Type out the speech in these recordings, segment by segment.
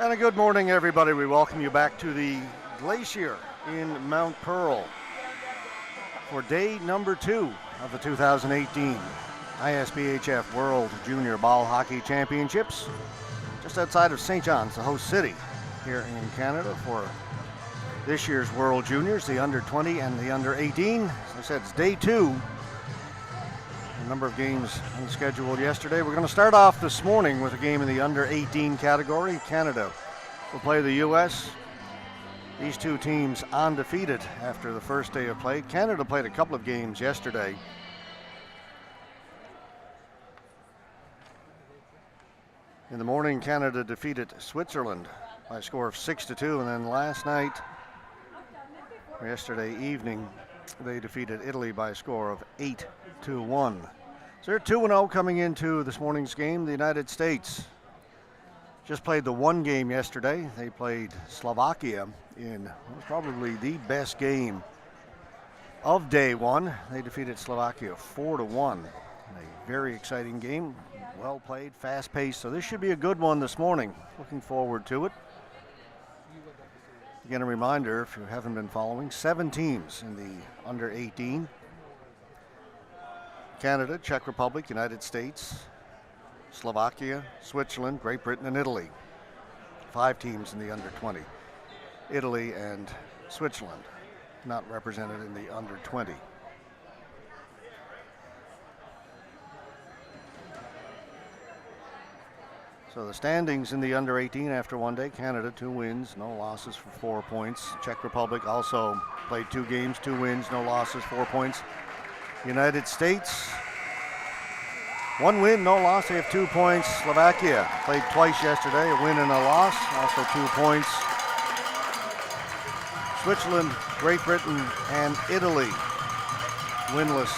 And a good morning, everybody. We welcome you back to the Glacier in Mount Pearl for day number 2 of the 2018 ISBHF World Junior Ball Hockey Championships, just outside of St. John's, the host city here in Canada for this year's World Juniors, the under 20 and the under 18. As I said, it's day 2. A number of games unscheduled yesterday. We're going to start off this morning with a game in the under 18 category. Canada will play the U.S. These two teams undefeated after the first day of play. Canada played a couple of games yesterday. In the morning, Canada defeated Switzerland by a score of 6-2, and then last night, or yesterday evening, they defeated Italy by a score of 8-1. So they're 2-0 coming into this morning's game. The United States just played the one game yesterday. They played Slovakia in what was probably the best game of day one. They defeated Slovakia 4-1 in a very exciting game. Well played, fast paced. So this should be a good one this morning. Looking forward to it. Again, a reminder, if you haven't been following, 7 teams in the under 18. Canada, Czech Republic, United States, Slovakia, Switzerland, Great Britain, and Italy. 5 teams in the under 20. Italy and Switzerland not represented in the under 20. So the standings in the under 18 after one day: Canada 2 wins, no losses for 4 points. Czech Republic also played 2 games, 2 wins, no losses, 4 points. United States, 1 win, no loss, they have 2 points. Slovakia played twice yesterday, a win and a loss, also 2 points. Switzerland, Great Britain, and Italy winless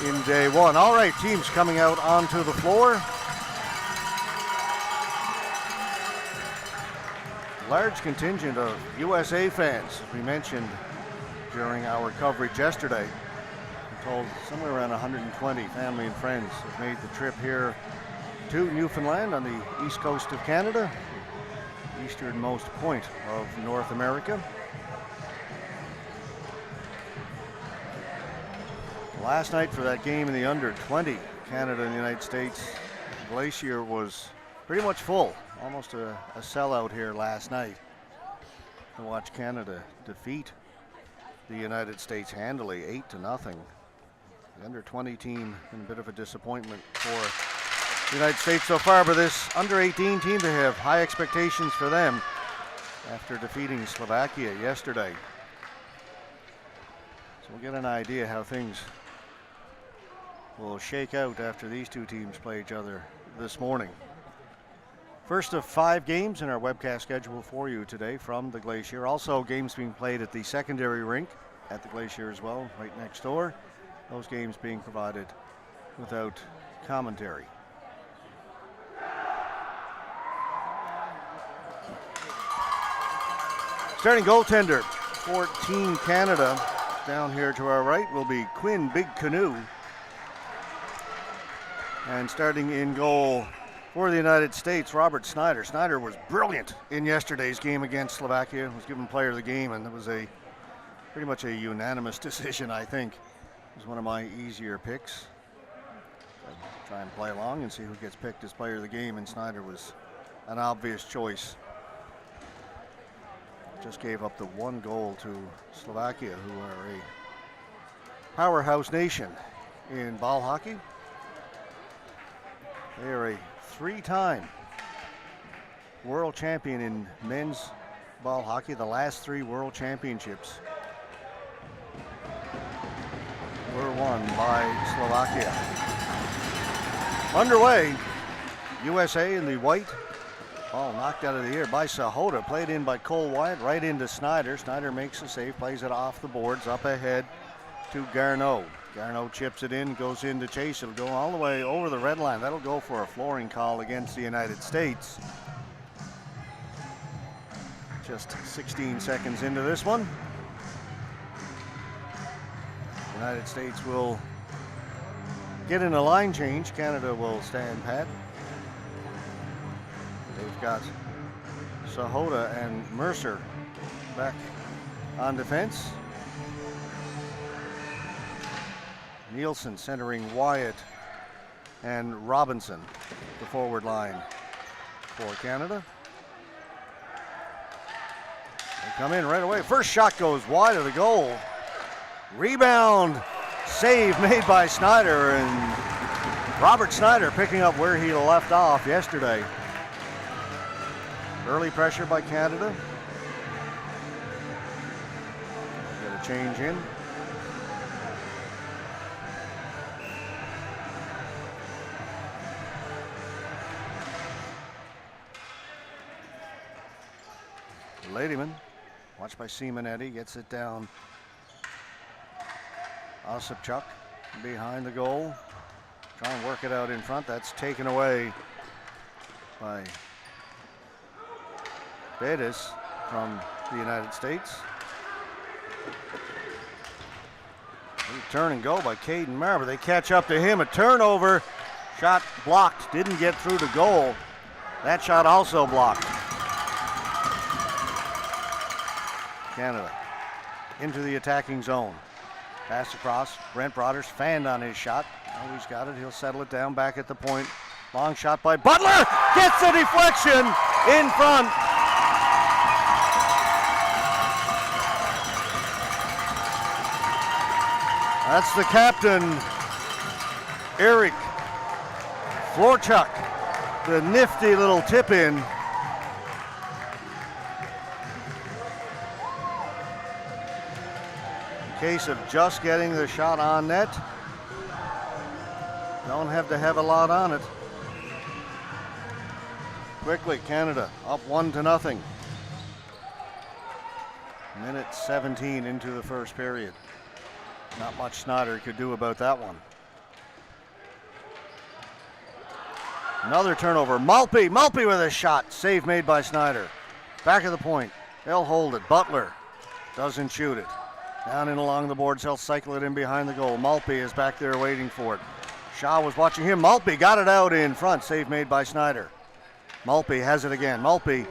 in day 1. All right, teams coming out onto the floor. Large contingent of USA fans, we mentioned during our coverage yesterday. I'm told somewhere around 120 family and friends have made the trip here to Newfoundland on the east coast of Canada, easternmost point of North America. Last night for that game in the under 20, Canada and the United States, Glacier was pretty much full. Almost a sellout here last night to watch Canada defeat the United States handily, 8-0. The under 20 team been a bit of a disappointment for the United States so far, but this under 18 team, they have high expectations for them after defeating Slovakia yesterday. So we'll get an idea how things will shake out after these two teams play each other this morning. First of 5 games in our webcast schedule for you today from the Glacier. Also games being played at the secondary rink at the Glacier as well, right next door. Those games being provided without commentary. Starting goaltender for Team Canada, down here to our right, will be Quinn Big Canoe. And starting in goal for the United States, Robert Snyder. Snyder was brilliant in yesterday's game against Slovakia. Was given player of the game, and it was pretty much a unanimous decision, I think. It was one of my easier picks. I'd try and play along and see who gets picked as player of the game, and Snyder was an obvious choice. Just gave up the 1 goal to Slovakia, who are a powerhouse nation in ball hockey. They are a 3-time world champion in men's ball hockey. The last 3 world championships were won by Slovakia. Underway, USA in the white. Ball knocked out of the air by Sahota, played in by Cole Wyatt, right into Snyder. Snyder makes the save, plays it off the boards, up ahead to Garneau. Garneau chips it in, goes in to chase. It'll go all the way over the red line. That'll go for a flooring call against the United States. Just 16 seconds into this one. United States will get in a line change. Canada will stand pat. They've got Sahota and Mercer back on defense. Nielsen centering Wyatt and Robinson, the forward line for Canada. They come in right away. First shot goes wide of the goal. Rebound, save made by Snyder, and Robert Snyder picking up where he left off yesterday. Early pressure by Canada. Get a change in. Ladyman, watched by Simonetti, gets it down. Osipchuk behind the goal. Try and work it out in front. That's taken away by Bettis from the United States. Turn and go by Caden Maher, but they catch up to him. A turnover. Shot blocked. Didn't get through to goal. That shot also blocked. Canada into the attacking zone. Pass across. Brent Brothers fanned on his shot. Oh, he's got it. He'll settle it down back at the point. Long shot by Butler. Gets a deflection in front. That's the captain, Eric Florchuk. The nifty little tip in. Case of just getting the shot on net. Don't have to have a lot on it. Quickly, Canada up 1-0. Minute 17 into the first period. Not much Snyder could do about that one. Another turnover. Malpe with a shot. Save made by Snyder. Back of the point. They'll hold it. Butler doesn't shoot it. Down and along the boards, he'll cycle it in behind the goal. Malpe is back there waiting for it. Shaw was watching him. Malpe got it out in front. Save made by Snyder. Malpe has it again. Malpe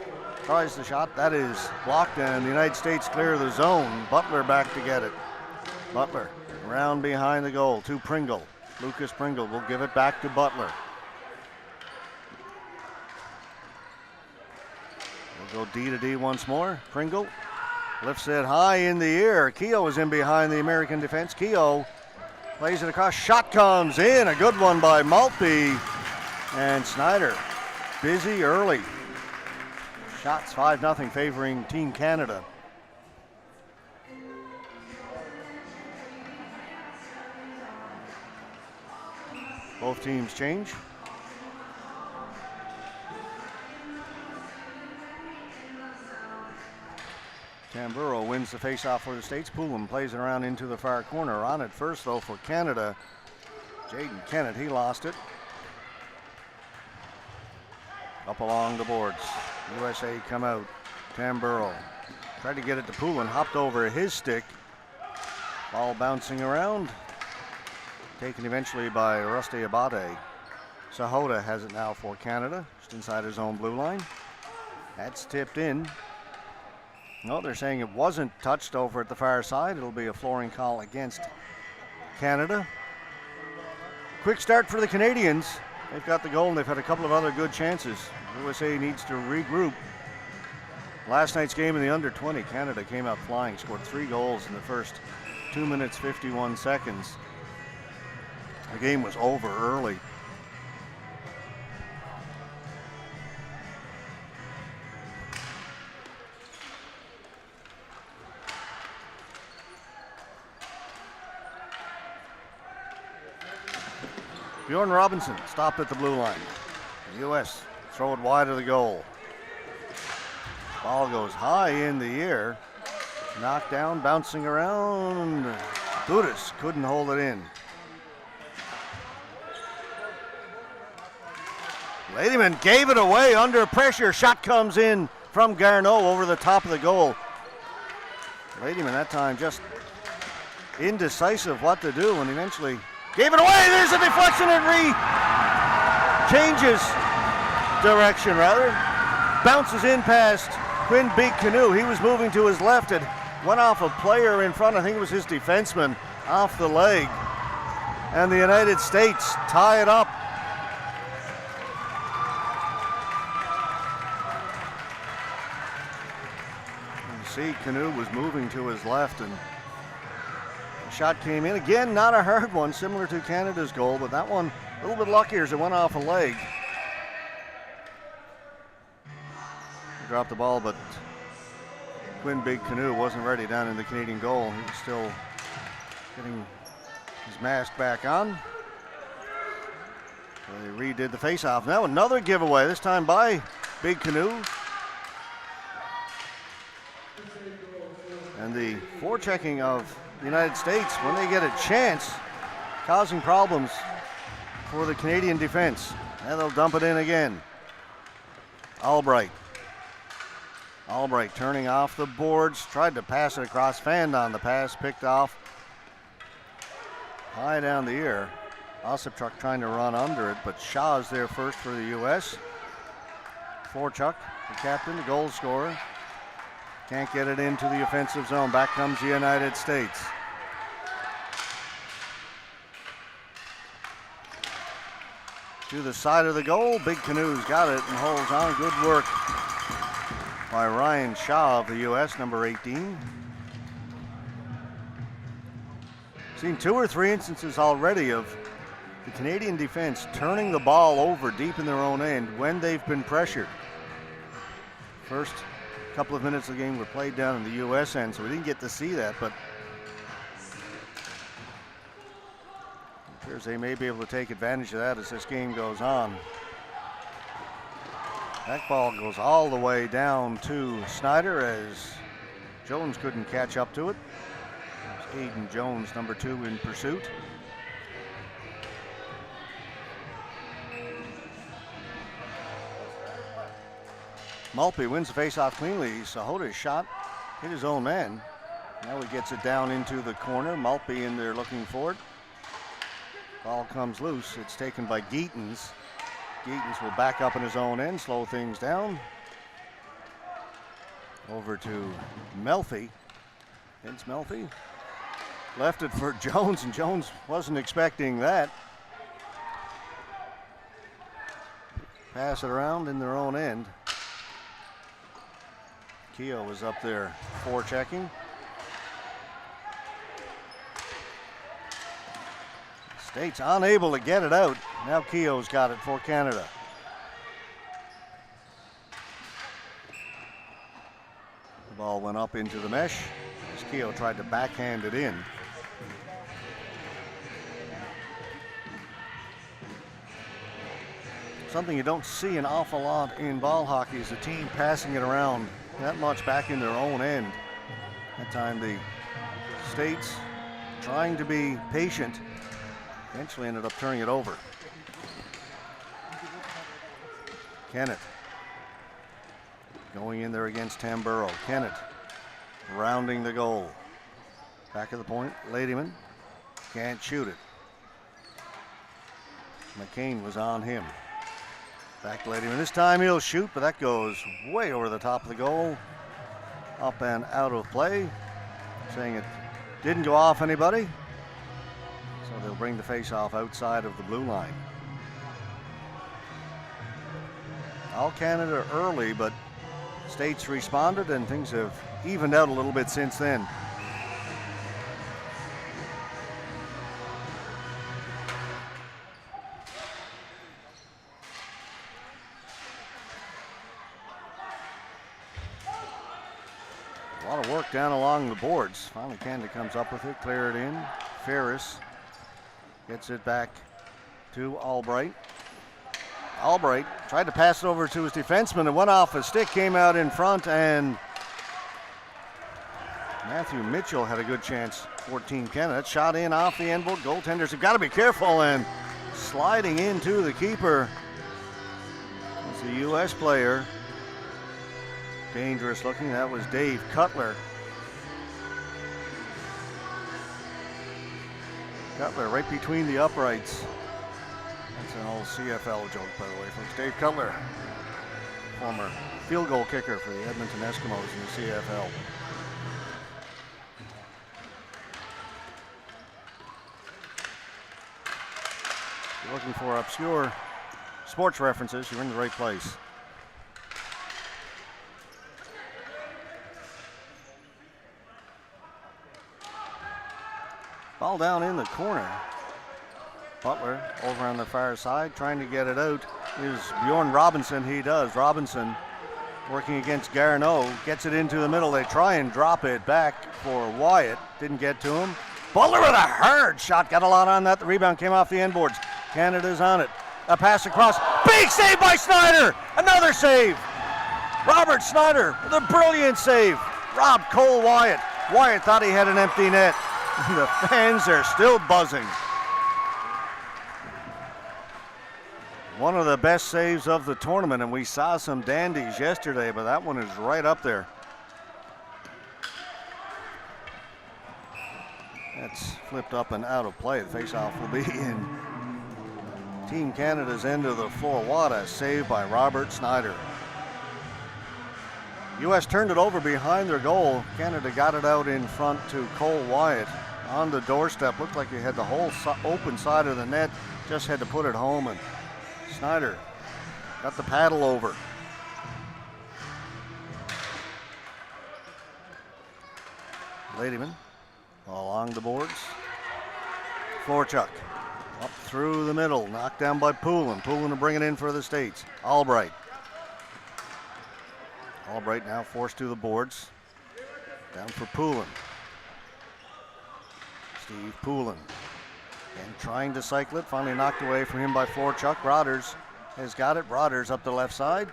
tries the shot. That is blocked, and the United States clear the zone. Butler back to get it. Butler around behind the goal to Pringle. Lucas Pringle will give it back to Butler. We'll go D to D once more. Pringle lifts it high in the air. Keogh is in behind the American defense. Keogh plays it across. Shot comes in. A good one by Malpe. And Snyder busy early. Shots 5-0 favoring Team Canada. Both teams change. Tamburo wins the faceoff for the States. Poulin plays it around into the far corner. On it first, though, for Canada. Jaden Kennett, he lost it. Up along the boards. USA come out. Tamburo tried to get it to Poulin. Hopped over his stick. Ball bouncing around. Taken eventually by Rusty Abate. Sahota has it now for Canada. Just inside his own blue line. That's tipped in. No, they're saying it wasn't touched over at the far side. It'll be a flooring call against Canada. Quick start for the Canadians. They've got the goal and they've had a couple of other good chances. USA needs to regroup. Last night's game in the under-20, Canada came out flying, scored 3 goals in the first 2 minutes, 51 seconds. The game was over early. Bjorn Robinson stopped at the blue line. The U.S. throw it wide of the goal. Ball goes high in the air. Knocked down, bouncing around. Budis couldn't hold it in. Ladyman gave it away under pressure. Shot comes in from Garneau over the top of the goal. Ladyman that time just indecisive what to do and eventually gave it away. There's a deflection and changes direction rather. bounces in past Quinn Big Canoe. He was moving to his left. It went off a player in front. I think it was his defenseman off the leg. And the United States tie it up. You see, Canoe was moving to his left, and the shot came in. Again, not a hard one, similar to Canada's goal, but that one a little bit luckier as it went off a leg. He dropped the ball, but Quinn Big Canoe wasn't ready down in the Canadian goal. He was still getting his mask back on. So they redid the face-off. Now another giveaway, this time by Big Canoe. And the forechecking of the United States, when they get a chance, causing problems for the Canadian defense. And they'll dump it in again. Albright turning off the boards, tried to pass it across, fanned on the pass, picked off. High down the air. Osipchuk trying to run under it, but Shaw's there first for the U.S. Forchuk, the captain, the goal scorer. Can't get it into the offensive zone. Back comes the United States. To the side of the goal, Big Canoe's got it and holds on. Good work by Ryan Shaw of the U.S., number 18. Seen 2 or 3 instances already of the Canadian defense turning the ball over deep in their own end when they've been pressured. First couple of minutes of the game were played down in the U.S. end, so we didn't get to see that, but it appears they may be able to take advantage of that as this game goes on. That ball goes all the way down to Snyder as Jones couldn't catch up to it. Aiden Jones, number 2, in pursuit. Maltby wins the face-off cleanly. Sahoda's shot hit his own man. Now he gets it down into the corner. Maltby in there looking for it. Ball comes loose. It's taken by Geetens. Geetens will back up in his own end, slow things down. Over to Melfi. Vince Melfi left it for Jones, and Jones wasn't expecting that. Pass it around in their own end. Keogh was up there forechecking. States unable to get it out. Now Keogh's got it for Canada. The ball went up into the mesh as Keogh tried to backhand it in. Something you don't see an awful lot in ball hockey is a team passing it around that much back in their own end. That time the States, trying to be patient, eventually ended up turning it over. Kennett going in there against Tamburo. Kennett rounding the goal. Back of the point, Ladyman can't shoot it. McCain was on him. Back to Ladyman. This time he'll shoot, but that goes way over the top of the goal. Up and out of play. Saying it didn't go off anybody. So they'll bring the face-off outside of the blue line. All Canada early, but States responded and things have evened out a little bit since then. A lot of work down along the boards. Finally Canada comes up with it, clear it in. Ferris gets it back to Albright. Albright tried to pass it over to his defenseman. It went off a stick, came out in front, and Matthew Mitchell had a good chance for Team Canada. Shot in off the end board. Goaltenders have got to be careful, and sliding into the keeper was the U.S. player. Dangerous looking. That was Dave Cutler. Cutler right between the uprights. That's an old CFL joke, by the way, folks. Dave Cutler former field goal kicker for the Edmonton Eskimos in the CFL. If you're looking for obscure sports references, you're in the right place. Ball down in the corner. Butler over on the far side trying to get it out is Bjorn Robinson. He does. Robinson working against Garneau, gets it into the middle. They try and drop it back for Wyatt. Didn't get to him. Butler with a hard shot. Got a lot on that. The rebound came off the end boards. Canada's on it. A pass across. Big save by Snyder. Another save. Robert Snyder with a brilliant save. Robbed Cole Wyatt. Wyatt thought he had an empty net. The fans are still buzzing. One of the best saves of the tournament, and we saw some dandies yesterday, but that one is right up there. That's flipped up and out of play. The faceoff will be in Team Canada's end of the floor. What a save by Robert Snyder. U.S. turned it over behind their goal. Canada got it out in front to Cole Wyatt on the doorstep. Looked like he had the whole open side of the net. Just had to put it home, and Snyder got the paddle over. Ladyman along the boards. Florchuk up through the middle, knocked down by Poulin. Poulin to bring it in for the States. Albright. Albright now forced to the boards. Down for Poulin. Steve Poulin. And trying to cycle it, finally knocked away from him by Florchuk. Rodgers has got it. Rodgers up the left side.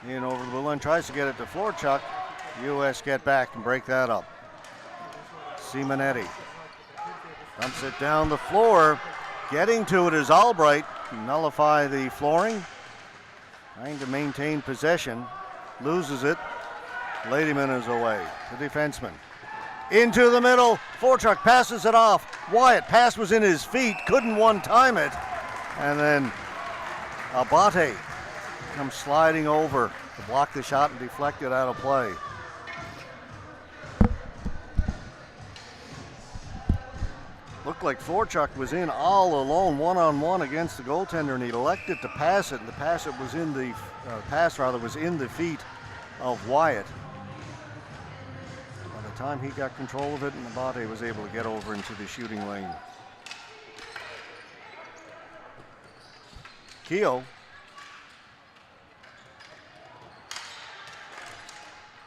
In over the blue line, tries to get it to Florchuk. U.S. get back and break that up. Simonetti dumps it down the floor. Getting to it is Albright. Nullify the flooring. Trying to maintain possession. Loses it. Ladyman is away. The defenseman. Into the middle. Florchuk passes it off. Wyatt, pass was in his feet. Couldn't one-time it. And then Abate comes sliding over to block the shot and deflect it out of play. Looked like Florchuk was in all alone, one-on-one against the goaltender, and he elected to pass it. And the pass was in the feet of Wyatt. By the time he got control of it, and Abate was able to get over into the shooting lane. Keogh.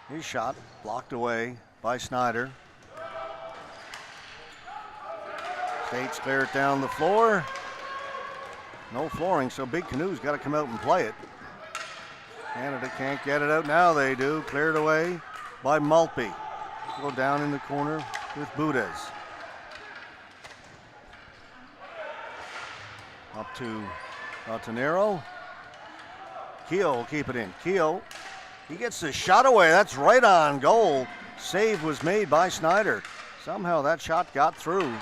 His shot blocked away by Snyder. States clear it down the floor. No flooring, so Big Canoe's got to come out and play it. Canada can't get it out. Now they do. Cleared away by Maltby. Go down in the corner with Budez. Up to Altanero. Keogh will keep it in. Keogh, he gets the shot away. That's right on goal. Save was made by Snyder. Somehow that shot got through.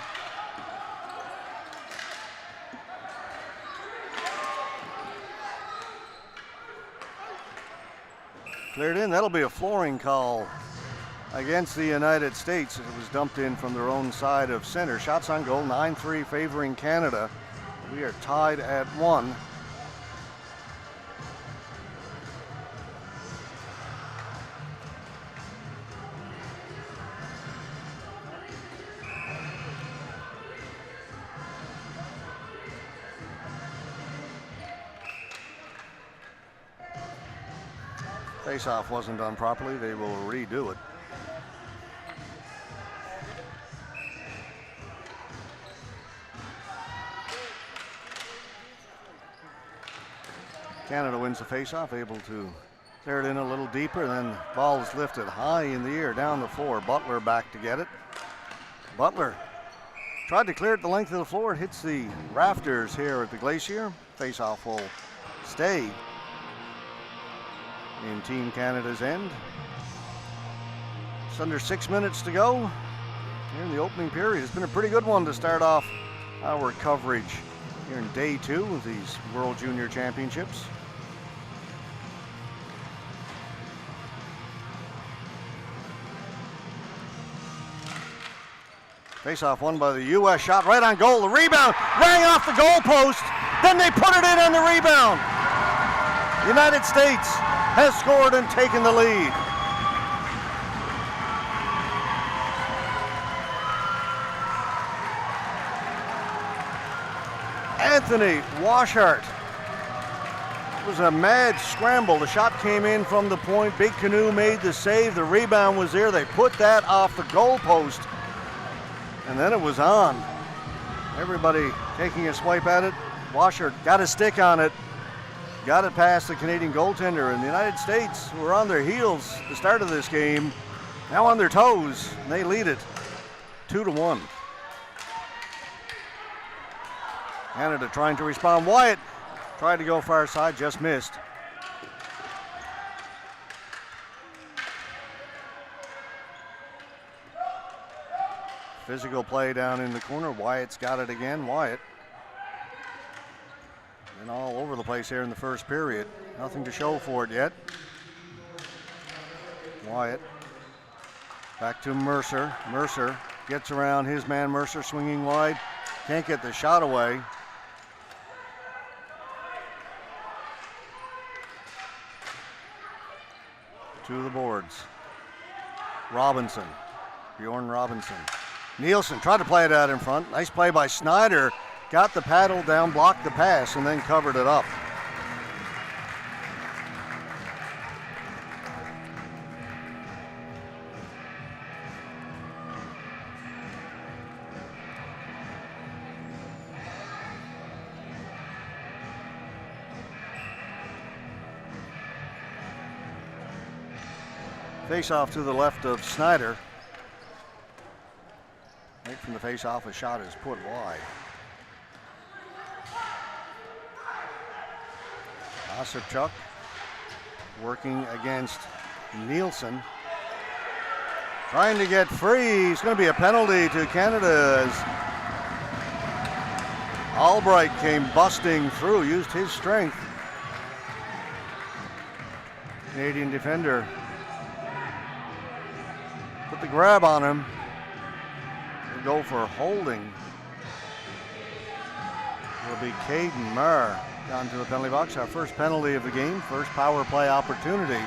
Cleared in. That'll be a flooring call against the United States. It was dumped in from their own side of center. Shots on goal, 9-3 favoring Canada. We are tied at 1. Face-off wasn't done properly. They will redo it. Canada wins the face-off, able to clear it in a little deeper. Then the ball is lifted high in the air down the floor. Butler back to get it. Butler tried to clear it the length of the floor. It hits the rafters here at the Glacier. Face-off will stay in Team Canada's end. Just under 6 minutes to go here in the opening period. It's been a pretty good one to start off our coverage here in day 2 of these World Junior Championships. Face-off won by the U.S. Shot right on goal. The rebound rang off the goalpost. Then they put it in on the rebound. The United States has scored and taken the lead. Anthony Washart. It was a mad scramble. The shot came in from the point. Big Canoe made the save. The rebound was there. They put that off the goalpost. And then it was on. Everybody taking a swipe at it. Washart got a stick on it. Got it past the Canadian goaltender. And the United States were on their heels at the start of this game. Now on their toes. And they lead it 2-1. Canada trying to respond. Wyatt tried to go far side, just missed. Physical play down in the corner. Wyatt's got it again. Wyatt. And all over the place here in the first period. Nothing to show for it yet. Wyatt. Back to Mercer. Mercer gets around his man Mercer, swinging wide. Can't get the shot away. To the boards. Robinson. Bjorn Robinson. Nielsen tried to play it out in front. Nice play by Snyder. Got the paddle down, blocked the pass, and then covered it up. Face-off to the left of Snyder. Right from the face-off, a shot is put wide. Osipchuk working against Nielsen. Trying to get free. It's going to be a penalty to Canada as Albright came busting through, used his strength. Canadian defender put the grab on him. Go for holding. It'll be Caden Marr down to the penalty box. Our first penalty of the game, first power play opportunity.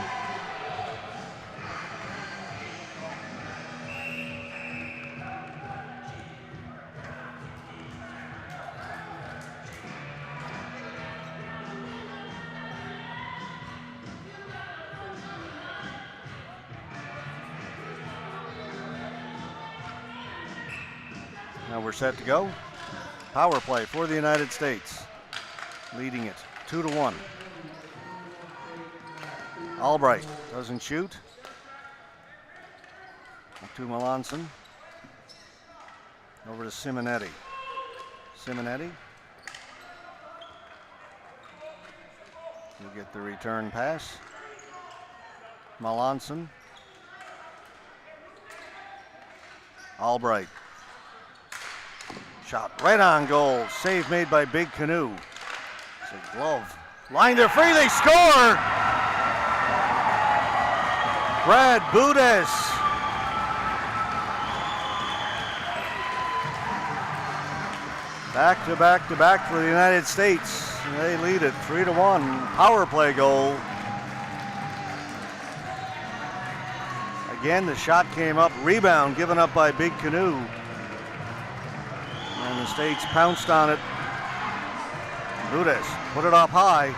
Now we're set to go. Power play for the United States. Leading it 2-1. Albright doesn't shoot. Up to Melanson. Over to Simonetti. Simonetti. We'll get the return pass. Melanson. Albright. Shot right on goal. Save made by Big Canoe. It's a glove. Line there free. They score! Brad Budes. Back to back to back for the United States. They lead it 3-1. Power play goal. Again, the shot came up. Rebound given up by Big Canoe. And the States pounced on it. Budes put it up high.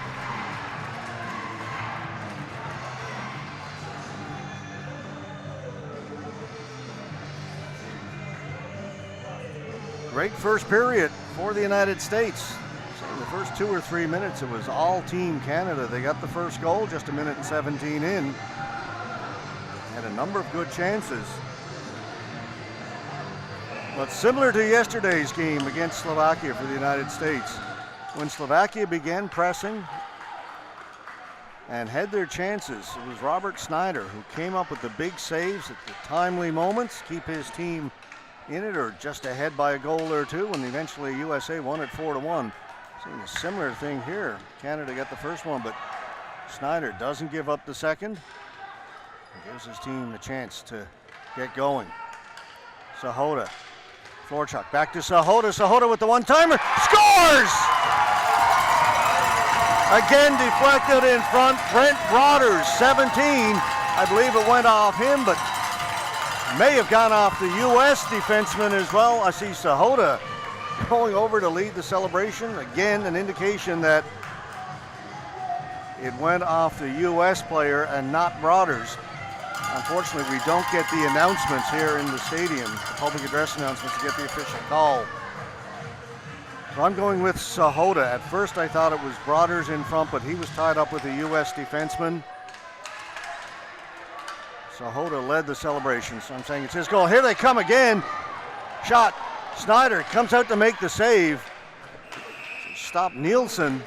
Great first period for the United States. So in the first 2 or 3 minutes, it was all Team Canada. They got the first goal just 1 minute and 17 in. Had a number of good chances. But similar to yesterday's game against Slovakia for the United States, when Slovakia began pressing and had their chances, it was Robert Snyder who came up with the big saves at the timely moments, keep his team in it or just ahead by a goal or two, and eventually USA won it 4-1. Seeing a similar thing here. Canada got the first one, but Snyder doesn't give up the second. He gives his team a chance to get going. Sahota Florchuk back to Sahota. Sahota with the one-timer. Scores! Again deflected in front. Brent Broders, 17. I believe it went off him, but may have gone off the U.S. defenseman as well. I see Sahota going over to lead the celebration. Again, an indication that it went off the U.S. player and not Broders. Unfortunately, we don't get the announcements here in the stadium, the public address announcements, to get the official call. So I'm going with Sahota. At first I thought it was Broders in front, but he was tied up with a U.S. defenseman. Sahota led the celebration, so I'm saying it's his goal. Here they come again. Shot. Snyder comes out to make the save. Stop Nielsen.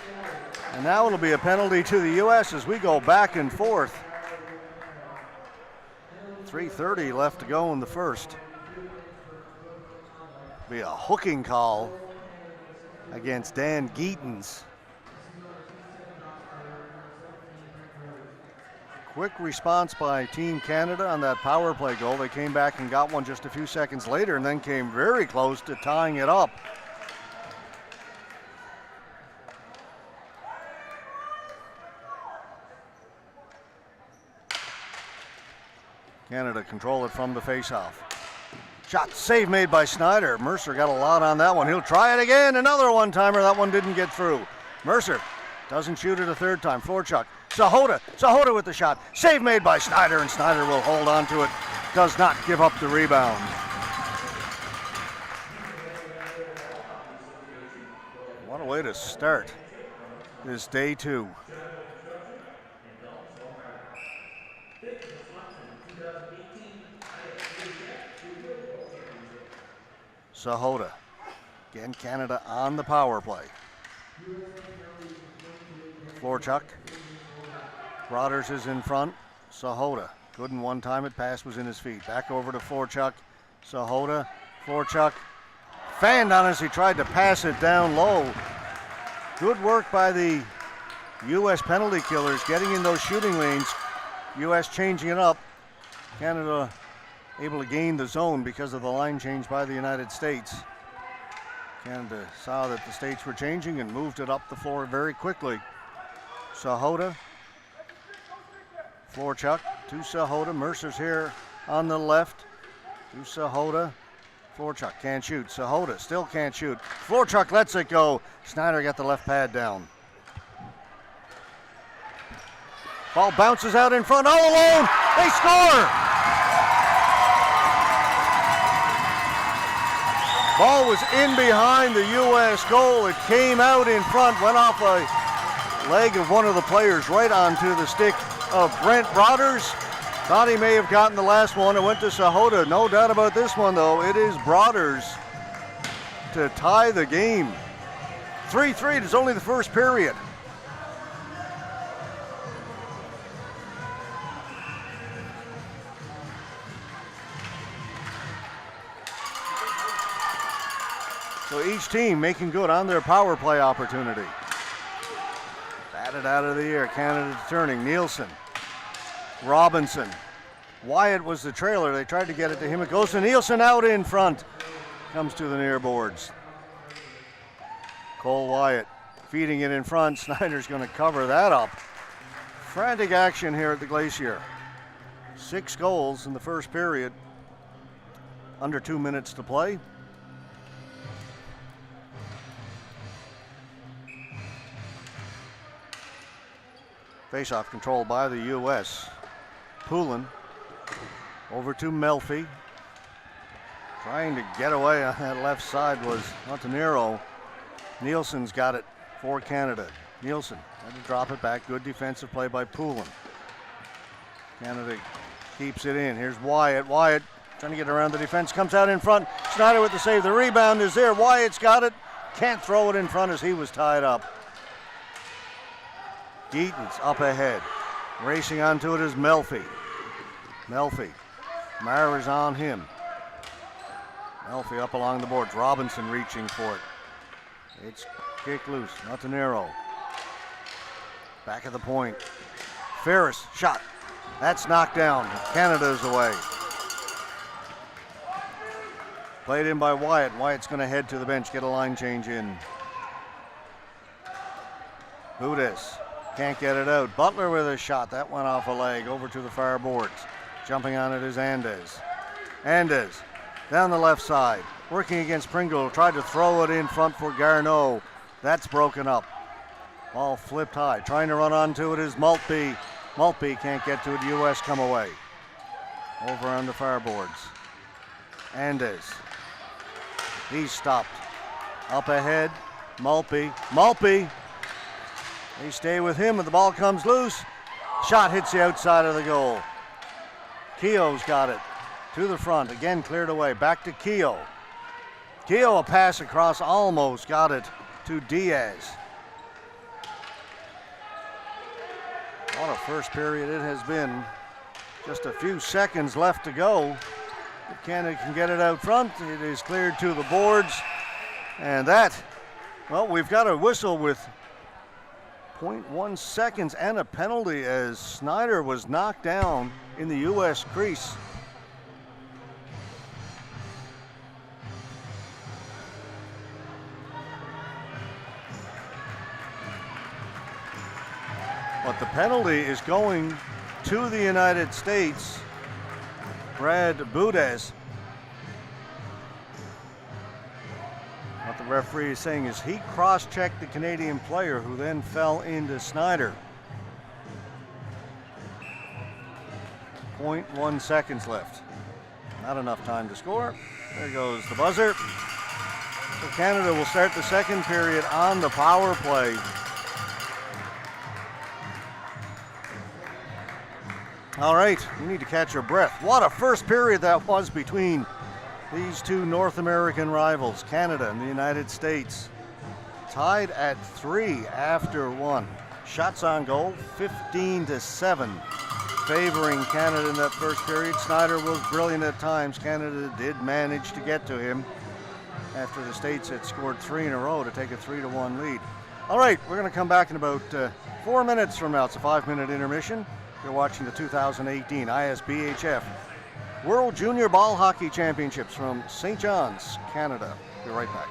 And now it'll be a penalty to the U.S. as we go back and forth. 3:30 left to go in the first. Be a hooking call against Dan Geetens. Quick response by Team Canada on that power play goal. They came back and got one just a few seconds later and then came very close to tying it up. Canada control it from the faceoff. Shot, save made by Snyder. Mercer got a lot on that one. He'll try it again. Another one-timer. That one didn't get through. Mercer doesn't shoot it a third time. Florchuk. Sahota with the shot. Save made by Snyder, and Snyder will hold on to it. Does not give up the rebound. What a way to start this day two. Sahota. Again, Canada on the power play. Florchuk. Broders is in front. Sahota. Couldn't one time it. Pass was in his feet. Back over to Florchuk. Sahota. Florchuk. Fanned on as he tried to pass it down low. Good work by the U.S. penalty killers getting in those shooting lanes. U.S. changing it up. Canada able to gain the zone because of the line change by the United States. Canada saw that the states were changing and moved it up the floor very quickly. Sahota. Florchuk to Sahota. Mercer's here on the left. To Sahota. Florchuk can't shoot. Sahota still can't shoot. Florchuk lets it go. Snyder got the left pad down. Ball bounces out in front. All alone. They score. Ball was in behind the U.S. goal. It came out in front, went off a leg of one of the players right onto the stick of Brent Broders. Thought he may have gotten the last one. It went to Sahota. No doubt about this one, though. It is Broders to tie the game. 3-3. It is only the first period. So each team making good on their power play opportunity. Batted out of the air. Canada turning. Nielsen. Robinson. Wyatt was the trailer. They tried to get it to him. It goes to Nielsen out in front. Comes to the near boards. Cole Wyatt feeding it in front. Snyder's going to cover that up. Frantic action here at the Glacier. 6 goals in the first period. Under 2 minutes to play. Faceoff controlled by the U.S. Poulin over to Melfi. Trying to get away on that left side was Montenero. Nielsen's got it for Canada. Nielsen had to drop it back. Good defensive play by Poulin. Canada keeps it in. Here's Wyatt. Wyatt trying to get around the defense. Comes out in front. Snyder with the save. The rebound is there. Wyatt's got it. Can't throw it in front as he was tied up. Geetens up ahead. Racing onto it is Melfi. Melfi. Mara's on him. Melfi up along the boards. Robinson reaching for it. It's kick loose. Montenero. Back at the point. Ferris shot. That's knocked down. Canada's away. Played in by Wyatt. Wyatt's going to head to the bench, get a line change in. Budis can't get it out. Butler with a shot. That went off a leg over to the far boards. Jumping on it is Andes. Andes down the left side. Working against Pringle. Tried to throw it in front for Garneau. That's broken up. Ball flipped high. Trying to run onto it is Maltby. Maltby can't get to it. US come away. Over on the far boards. Andes. He's stopped. Up ahead. Maltby. Maltby. They stay with him and the ball comes loose. Shot hits the outside of the goal. Keogh's got it. To the front. Again cleared away. Back to Keogh. Keogh a pass across. Almost got it to Diaz. What a first period it has been. Just a few seconds left to go. If Canada can get it out front, it is cleared to the boards. And that, well, we've got a whistle with 0.1 seconds and a penalty as Snyder was knocked down in the U.S. crease. But the penalty is going to the United States. Brad Budis. What the referee is saying is he cross-checked the Canadian player who then fell into Snyder. 0.1 seconds left. Not enough time to score. There goes the buzzer. So Canada will start the second period on the power play. All right, you need to catch your breath. What a first period that was between these two North American rivals, Canada and the United States. Tied at 3 after 1. Shots on goal, 15-7, favoring Canada in that first period. Snyder was brilliant at times. Canada did manage to get to him after the States had scored 3 in a row to take a 3-1 lead. All right, we're going to come back in about 4 minutes from now. It's a 5-minute intermission. You're watching the 2018 ISBHF World Junior Ball Hockey Championships from St. John's, Canada. Be right back.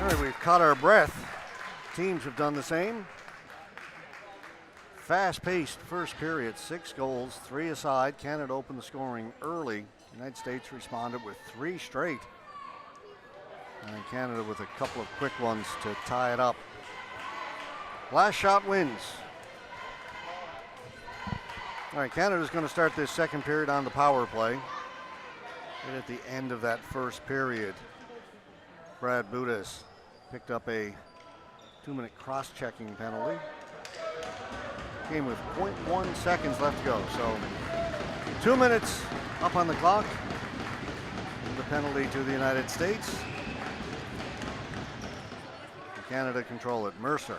right, we've caught our breath. Teams have done the same. Fast-paced first period, 6 goals, 3 aside. Canada opened the scoring early. United States responded with 3 straight. And Canada with a couple of quick ones to tie it up. Last shot wins. All right, Canada's going to start this second period on the power play. And at the end of that first period, Brad Budis picked up a 2-minute cross-checking penalty. Game with 0.1 seconds left to go. So 2 minutes up on the clock. The penalty to the United States. Canada control it. Mercer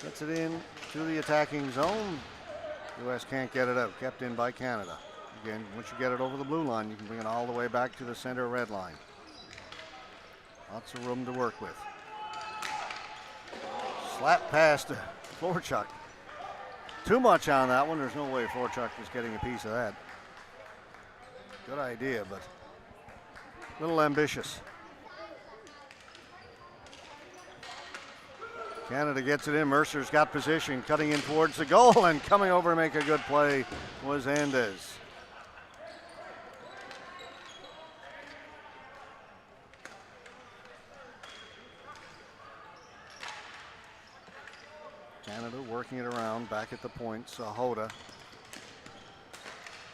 gets it in to the attacking zone. U.S. can't get it out. Kept in by Canada. Again, once you get it over the blue line, you can bring it all the way back to the center red line. Lots of room to work with. Slap pass to Florchuk. Too much on that one. There's no way Florchuk was getting a piece of that. Good idea, but a little ambitious. Canada gets it in. Mercer's got position, cutting in towards the goal, and coming over to make a good play was Andes. Canada working it around, back at the point. Sahota.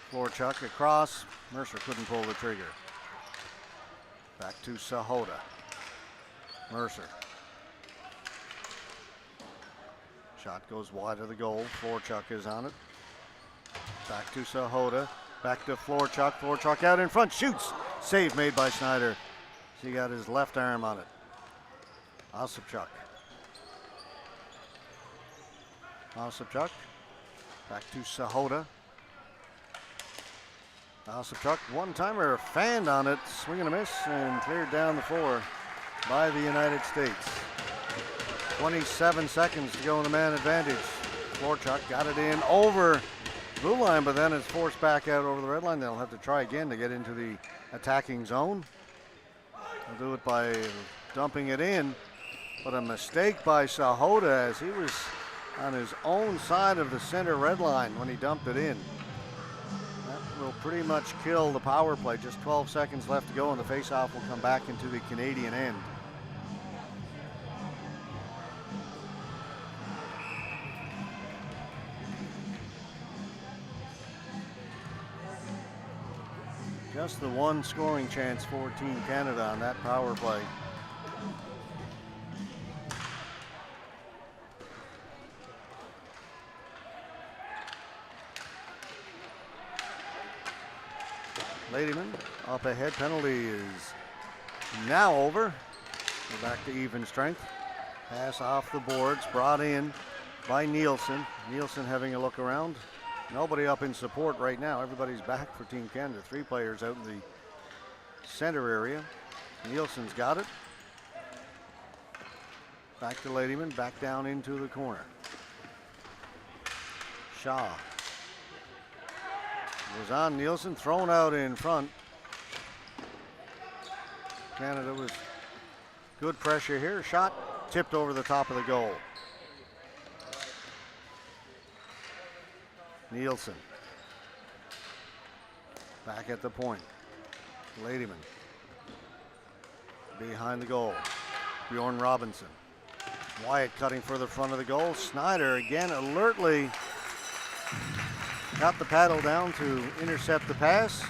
Florchuk across. Mercer couldn't pull the trigger. Back to Sahota. Mercer. Shot goes wide of the goal. Florchuk is on it. Back to Sahota. Back to Florchuk. Florchuk out in front. Shoots. Save made by Snyder. He got his left arm on it. Osipchuk. Osipchuk. Back to Sahota. Osipchuk. One-timer fanned on it. Swing and a miss and cleared down the floor by the United States. 27 seconds to go in the man advantage. Florchuk got it in over blue line, but then it's forced back out over the red line. They'll have to try again to get into the attacking zone. They'll do it by dumping it in, but a mistake by Sahota as he was on his own side of the center red line when he dumped it in. That will pretty much kill the power play. Just 12 seconds left to go, and the faceoff will come back into the Canadian end. Just the one scoring chance for Team Canada on that power play. Ladyman up ahead. Penalty is now over. We're back to even strength. Pass off the boards, brought in by Nielsen. Nielsen having a look around. Nobody up in support right now. Everybody's back for Team Canada. 3 players out in the center area. Nielsen's got it. Back to Ladyman, back down into the corner. Shaw was on Nielsen, thrown out in front. Canada was good pressure here. Shot tipped over the top of the goal. Nielsen. Back at the point. Ladyman. Behind the goal. Bjorn Robinson. Wyatt cutting for the front of the goal. Snyder again alertly got the paddle down to intercept the pass.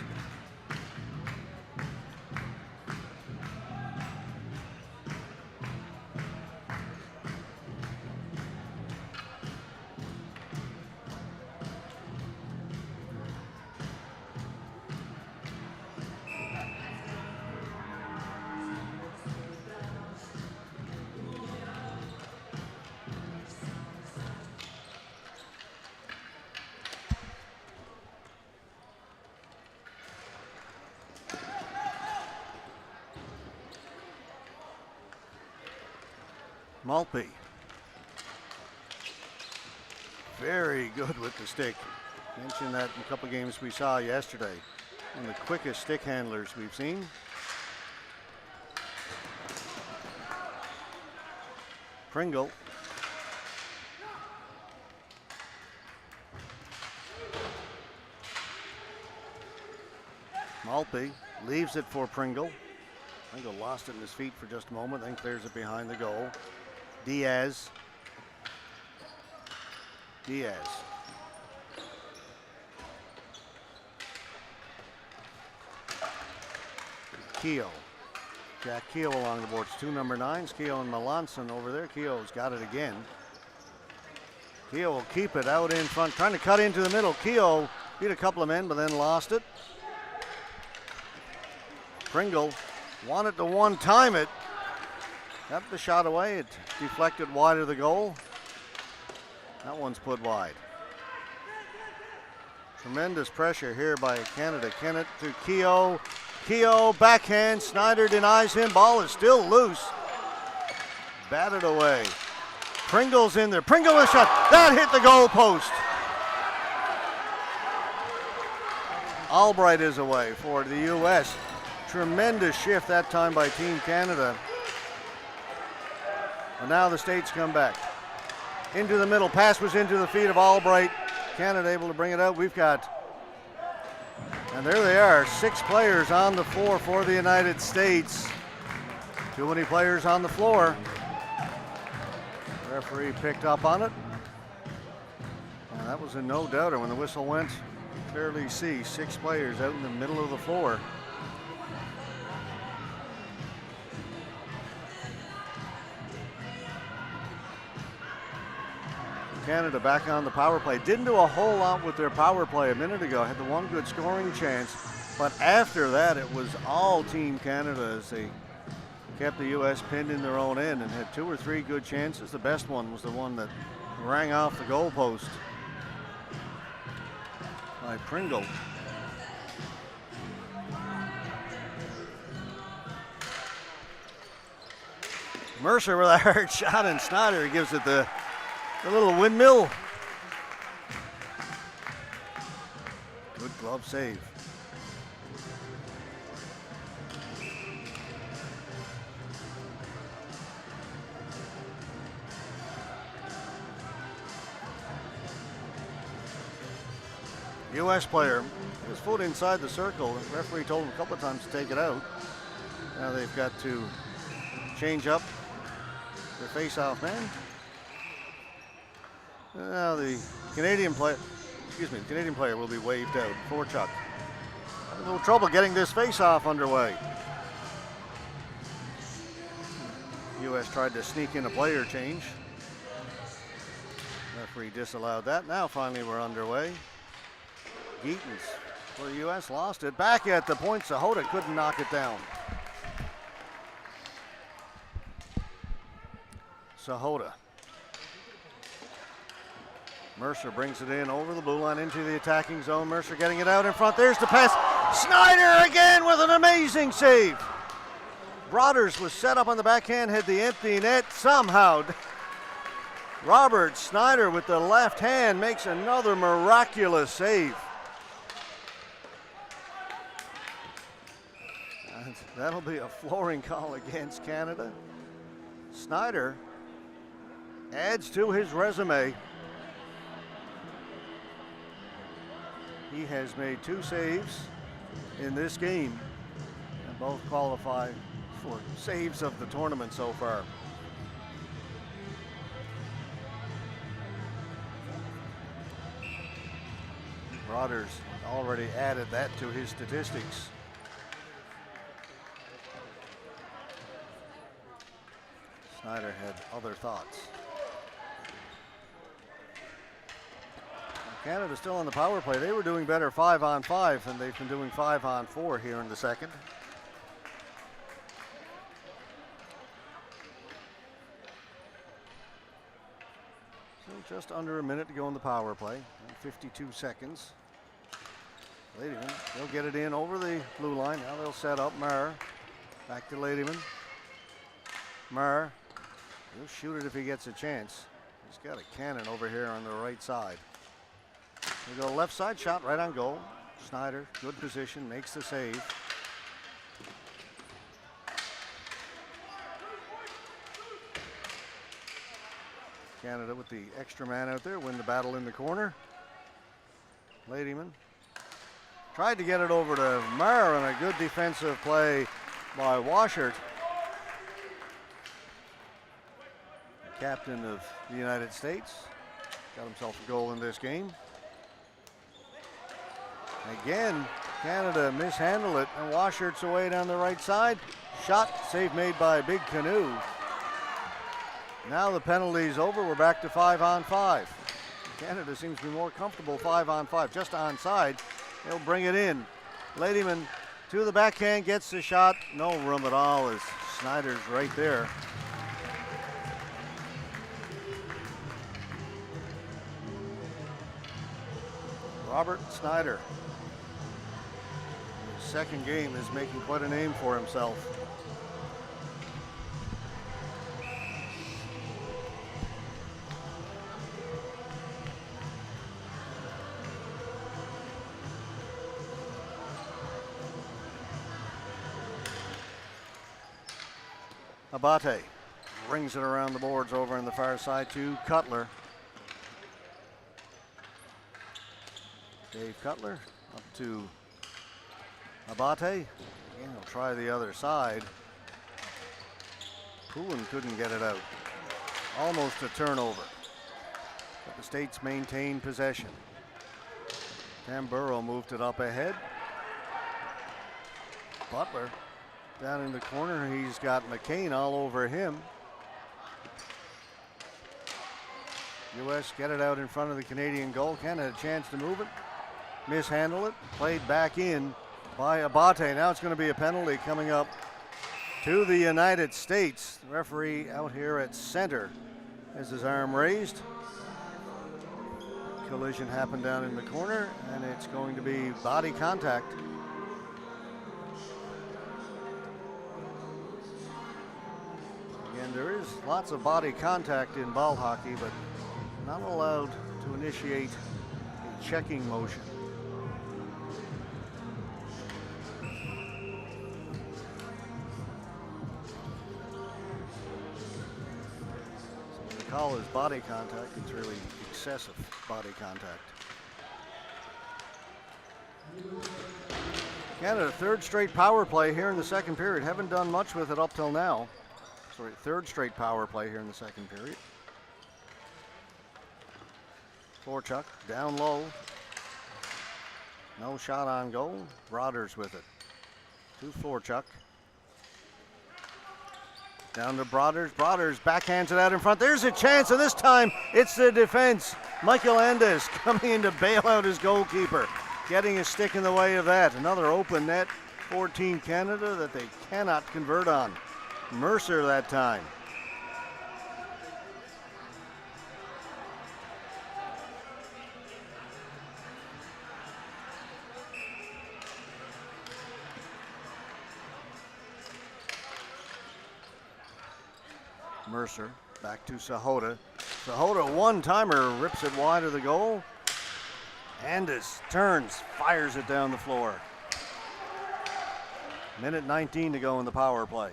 Maltby. Very good with the stick. Mentioned that in a couple games we saw yesterday. One of the quickest stick handlers we've seen. Pringle. Maltby leaves it for Pringle. Pringle lost it in his feet for just a moment, then clears it behind the goal. Diaz. Keogh. Jack Keogh along the boards. 2 number 9s, Keogh and Melanson over there. Keogh's got it again. Keogh will keep it out in front, trying to cut into the middle. Keogh beat a couple of men, but then lost it. Pringle wanted to one-time it. Got the shot away. It deflected wide of the goal. That one's put wide. Tremendous pressure here by Canada. Kennett to Keogh. Keogh, backhand. Snyder denies him. Ball is still loose. Batted away. Pringle's in there. Pringle with a shot. That hit the goal post. Albright is away for the U.S. Tremendous shift that time by Team Canada. And now the States come back. Into the middle. Pass was into the feet of Albright. Canada able to bring it out. We've got, and there they are, 6 players on the floor for the United States. Too many players on the floor. The referee picked up on it. And that was in no doubter when the whistle went. Clearly see 6 players out in the middle of the floor. Canada back on the power play. Didn't do a whole lot with their power play a minute ago. Had the one good scoring chance, but after that it was all Team Canada as they kept the U.S. pinned in their own end and had 2 or 3 good chances. The best one was the one that rang off the goalpost by Pringle. Mercer with a hard shot, and Snyder gives it the little windmill. Good glove save. U.S. player, his foot inside the circle. The referee told him a couple of times to take it out. Now they've got to change up their face-off man. Now the Canadian player will be waved out for Chuck. Having a little trouble getting this face-off underway. U.S. tried to sneak in a player change. Referee disallowed that. Now finally we're underway. Geetons for the U.S. lost it. Back at the point, Sahota couldn't knock it down. Sahota. Mercer brings it in over the blue line into the attacking zone. Mercer getting it out in front. There's the pass. Snyder again with an amazing save. Broders was set up on the backhand, had the empty net. Somehow, Robert Snyder with the left hand makes another miraculous save. And that'll be a flooring call against Canada. Snyder adds to his resume. He has made 2 saves in this game, and both qualify for saves of the tournament so far. Broders already added that to his statistics. Snyder had other thoughts. Canada still on the power play. They were doing better 5-on-5 than they've been doing 5-on-4 here in the second. So just under a minute to go in the power play, 52 seconds. Ladyman, they'll get it in over the blue line. Now they'll set up Maher. Back to Ladyman. Maher, he'll shoot it if he gets a chance. He's got a cannon over here on the right side. We go left side shot right on goal. Snyder, good position, makes the save. Canada with the extra man out there win the battle in the corner. Ladyman tried to get it over to Marr, and a good defensive play by Washart, the captain of the United States. Got himself a goal in this game. Again, Canada mishandled it, and Washart's away down the right side. Shot, save made by Big Canoe. Now the penalty's over. We're back to 5-on-5. Canada seems to be more comfortable 5-on-5, just onside. They'll bring it in. Ladyman to the backhand, gets the shot. No room at all as Snyder's right there. Robert Snyder, his second game, is making quite a name for himself. Abate brings it around the boards over on the far side to Cutler. Dave Cutler up to Abate. Again, he'll try the other side. Poulin couldn't get it out. Almost a turnover. But the States maintained possession. Tamburo moved it up ahead. Butler down in the corner. He's got McCain all over him. U.S. get it out in front of the Canadian goal. Canada had a chance to move it. Mishandle it. Played back in by Abate. Now it's going to be a penalty coming up to the United States. The referee out here at center has his arm raised. Collision happened down in the corner, and it's going to be body contact. Again, there is lots of body contact in ball hockey, but not allowed to initiate a checking motion. So the call is body contact. It's really excessive body contact. Canada, third straight power play here in the second period. Haven't done much with it up till now. Sorry, third straight power play here in the second period. Florchuk down low. No shot on goal. Broders with it. To Florchuk. Down to Broders. Broders backhands it out in front. There's a chance, and this time it's the defense. Michael Andes coming in to bail out his goalkeeper. Getting a stick in the way of that. Another open net for Team Canada that they cannot convert on. Mercer that time. Mercer back to Sahota. Sahota one-timer, rips it wide of the goal. Andes turns, fires it down the floor. Minute 19 to go in the power play.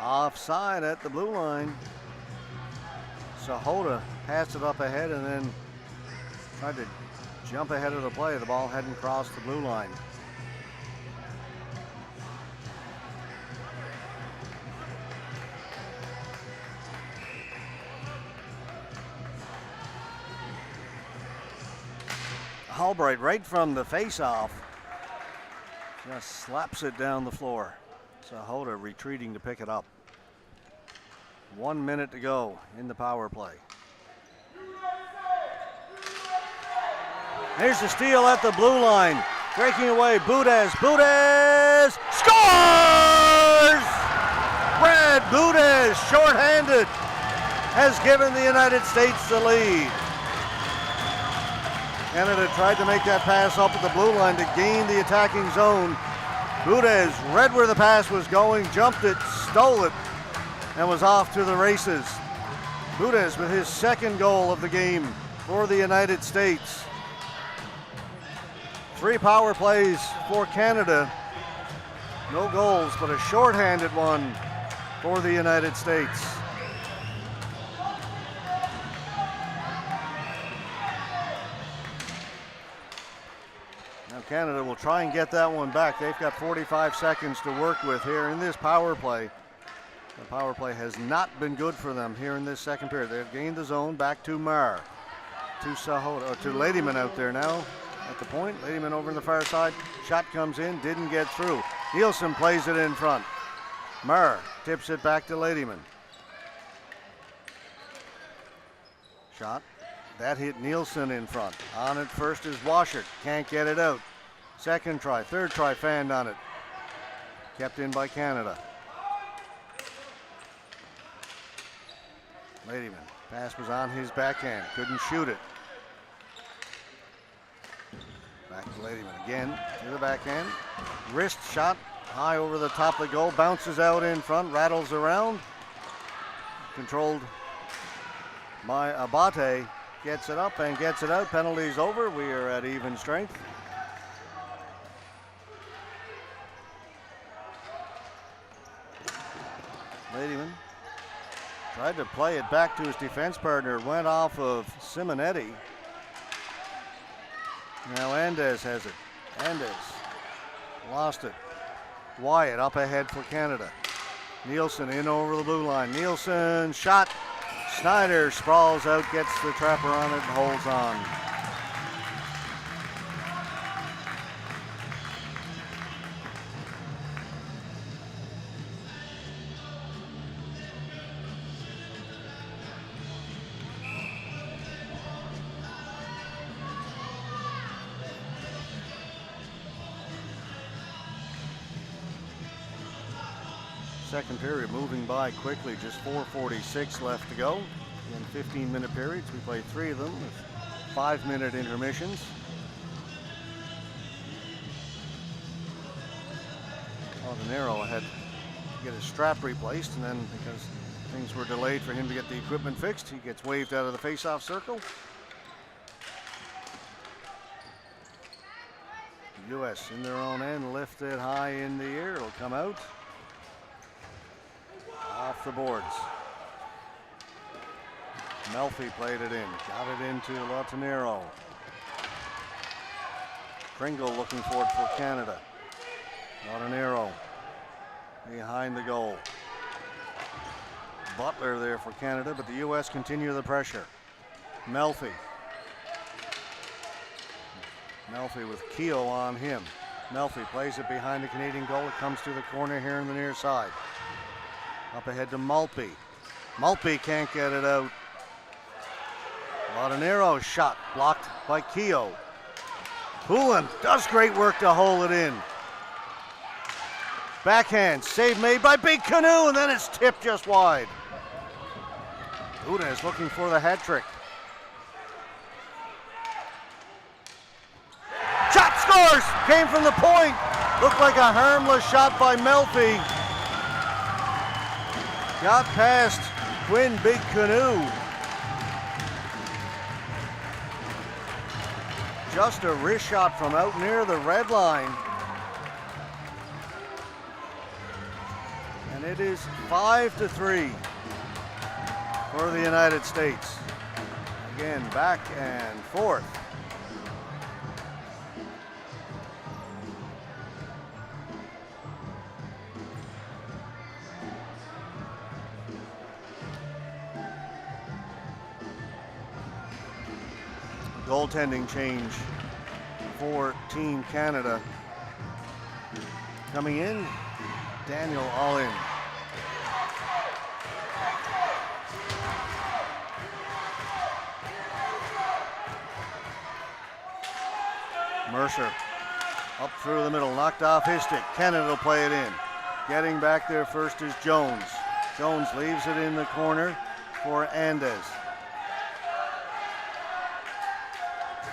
Offside at the blue line. Sahota passed it up ahead and then tried to jump ahead of the play. The ball hadn't crossed the blue line. Albright right from the face-off just slaps it down the floor. Sahota retreating to pick it up. 1 minute to go in the power play. Here's the steal at the blue line. Breaking away, Budez. Budez scores! Brad Budez, shorthanded, has given the United States the lead. Canada tried to make that pass up at the blue line to gain the attacking zone. Budez read where the pass was going, jumped it, stole it, and was off to the races. Budez with his second goal of the game for the United States. 3 power plays for Canada. No goals, but a shorthanded one for the United States. Now Canada will try and get that one back. They've got 45 seconds to work with here in this power play. The power play has not been good for them here in this second period. They've gained the zone back to Marr. To Ladyman out there now at the point. Ladyman over on the far side. Shot comes in, didn't get through. Nielsen plays it in front. Marr tips it back to Ladyman. Shot. That hit Nielsen in front. On it first is Washart. Can't get it out. Second try. Third try fanned on it. Kept in by Canada. Ladyman. Pass was on his backhand. Couldn't shoot it. Back to Ladyman again. To the backhand. Wrist shot. High over the top of the goal. Bounces out in front. Rattles around. Controlled by Abate. Gets it up and gets it out. Penalties over. We are at even strength. Ladyman tried to play it back to his defense partner. Went off of Simonetti. Now Andes has it. Andes lost it. Wyatt up ahead for Canada. Nielsen in over the blue line. Nielsen shot. Snyder sprawls out, gets the trapper on it, and holds on. Second period moving by quickly, just 4:46 left to go. In 15-minute periods, we played 3 of them with 5-minute intermissions. Aldenero had to get his strap replaced, and then because things were delayed for him to get the equipment fixed, he gets waved out of the face-off circle. The U.S. in their own end, lifted high in the air. It'll come out. Off the boards. Melfi played it in. Got it into Latanero. Pringle looking for it for Canada. Latanero behind the goal. Butler there for Canada, but the U.S. continue the pressure. Melfi. Melfi with Keogh on him. Melfi plays it behind the Canadian goal. It comes to the corner here on the near side. Up ahead to Maltby. Maltby can't get it out. Latanero shot blocked by Keogh. Poulin does great work to hold it in. Backhand save made by Big Canoe, and then it's tipped just wide. Uda is looking for the hat trick. Shot scores! Came from the point. Looked like a harmless shot by Melfi. Got past Quinn Big Canoe. Just a wrist shot from out near the red line. And it is 5-3 for the United States. Again, back and forth. Goaltending change for Team Canada. Coming in, Daniel Allin. Mercer up through the middle, knocked off his stick. Canada will play it in. Getting back there first is Jones. Jones leaves it in the corner for Andes.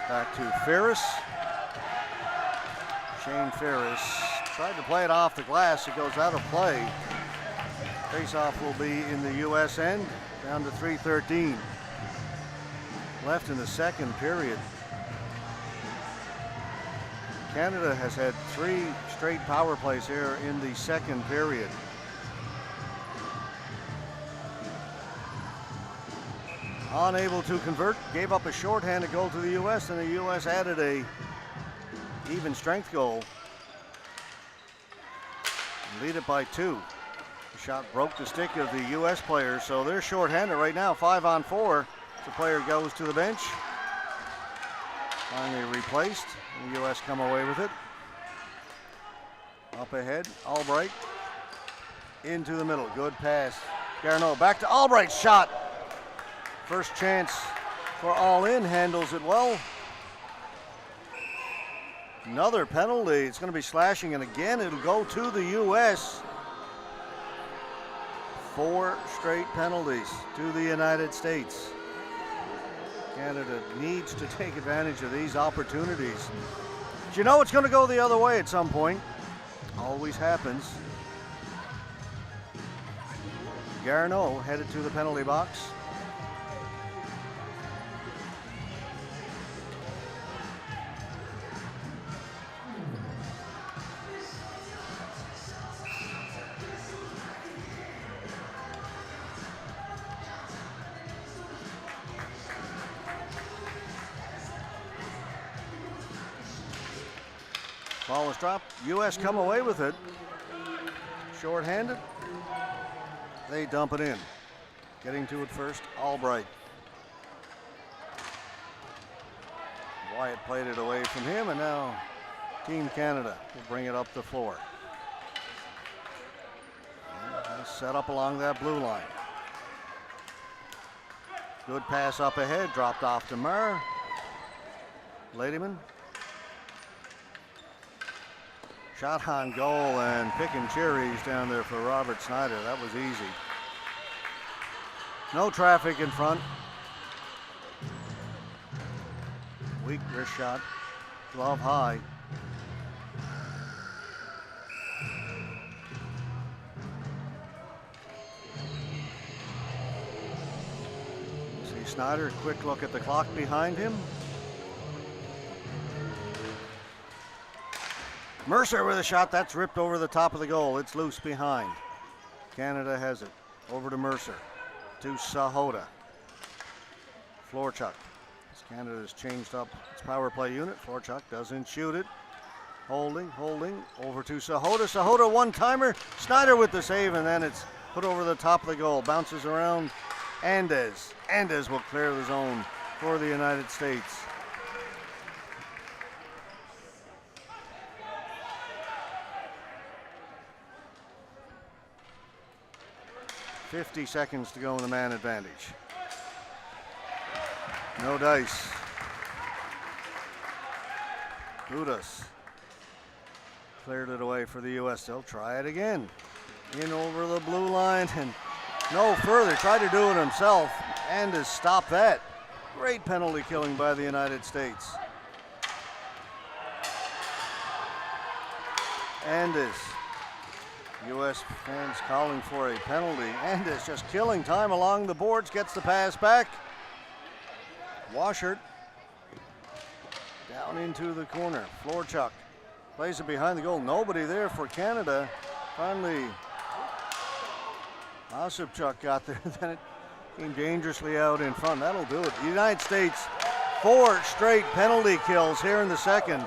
Back to Ferris. Shane Ferris tried to play it off the glass. It goes out of play. Face-off will be in the U.S. end. Down to 3:13 left in the second period. Canada has had 3 straight power plays here in the second period. Unable to convert, gave up a shorthanded goal to the U.S., and the U.S. added a even strength goal. Lead it by 2. The shot broke the stick of the U.S. player, so they're shorthanded right now, 5-on-4. The player goes to the bench. Finally replaced. The U.S. come away with it. Up ahead, Albright. Into the middle, good pass. Garneau back to Albright's shot. First chance for All In, handles it well. Another penalty, it's going to be slashing, and again it'll go to the U.S. 4 straight penalties to the United States. Canada needs to take advantage of these opportunities. But you know it's going to go the other way at some point. Always happens. Garneau headed to the penalty box. Ball is dropped. U.S. come away with it. Short-handed. They dump it in. Getting to it first, Albright. Wyatt played it away from him, and now Team Canada will bring it up the floor. Set up along that blue line. Good pass up ahead, dropped off to Murr. Ladyman. Shot on goal, and picking cherries down there for Robert Snyder. That was easy. No traffic in front. Weak wrist shot. Glove high. See Snyder, quick look at the clock behind him. Mercer with a shot, that's ripped over the top of the goal. It's loose behind. Canada has it. Over to Mercer. To Sahota. Florchuk. As Canada's changed up its power play unit. Florchuk doesn't shoot it. Holding. Over to Sahota. Sahota one-timer. Snyder with the save, and then it's put over the top of the goal. Bounces around. Andes. Andes will clear the zone for the United States. 50 seconds to go in the man advantage. No dice. Budas cleared it away for the U.S. They'll try it again. In over the blue line and no further. Tried to do it himself and to stop that. Great penalty killing by the United States. Andes. U.S. fans calling for a penalty. Andes just killing time along the boards. Gets the pass back. Washart down into the corner. Florchuk plays it behind the goal. Nobody there for Canada. Finally, Osipchuk got there. Then it came dangerously out in front. That'll do it. The United States, 4 straight penalty kills here in the second.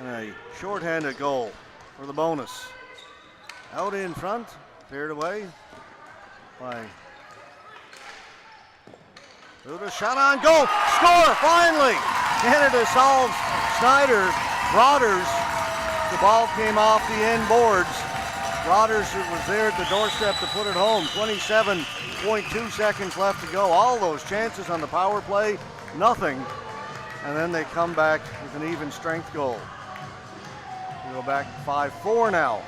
And a shorthanded goal for the bonus. Out in front, cleared away by Buda. Shot on goal, score finally! Canada solves Snyder. Rodgers, the ball came off the end boards. Rodgers was there at the doorstep to put it home. 27.2 seconds left to go. All those chances on the power play, nothing. And then they come back with an even strength goal. We go back 5-4 now.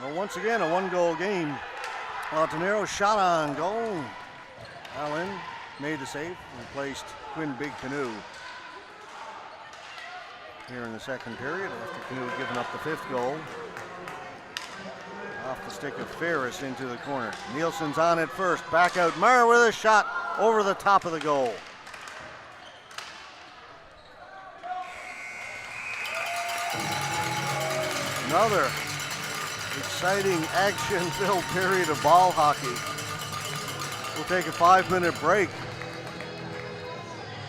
Well, once again, a 1-goal game. Montanero shot on goal. Allen made the save and placed Quinn Big Canoe here in the second period after Canoe had given up the 5th goal. Off the stick of Ferris into the corner. Nielsen's on it first. Back out. Meyer with a shot over the top of the goal. Another exciting action-filled period of ball hockey. We'll take a 5-minute break.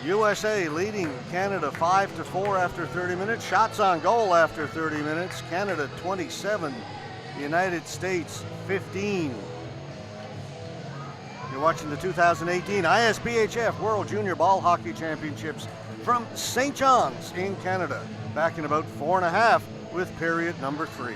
USA leading Canada 5-4 after 30 minutes. Shots on goal after 30 minutes. Canada 27, United States 15. You're watching the 2018 ISBHF World Junior Ball Hockey Championships from St. John's in Canada. Back in about 4.5 with period number 3.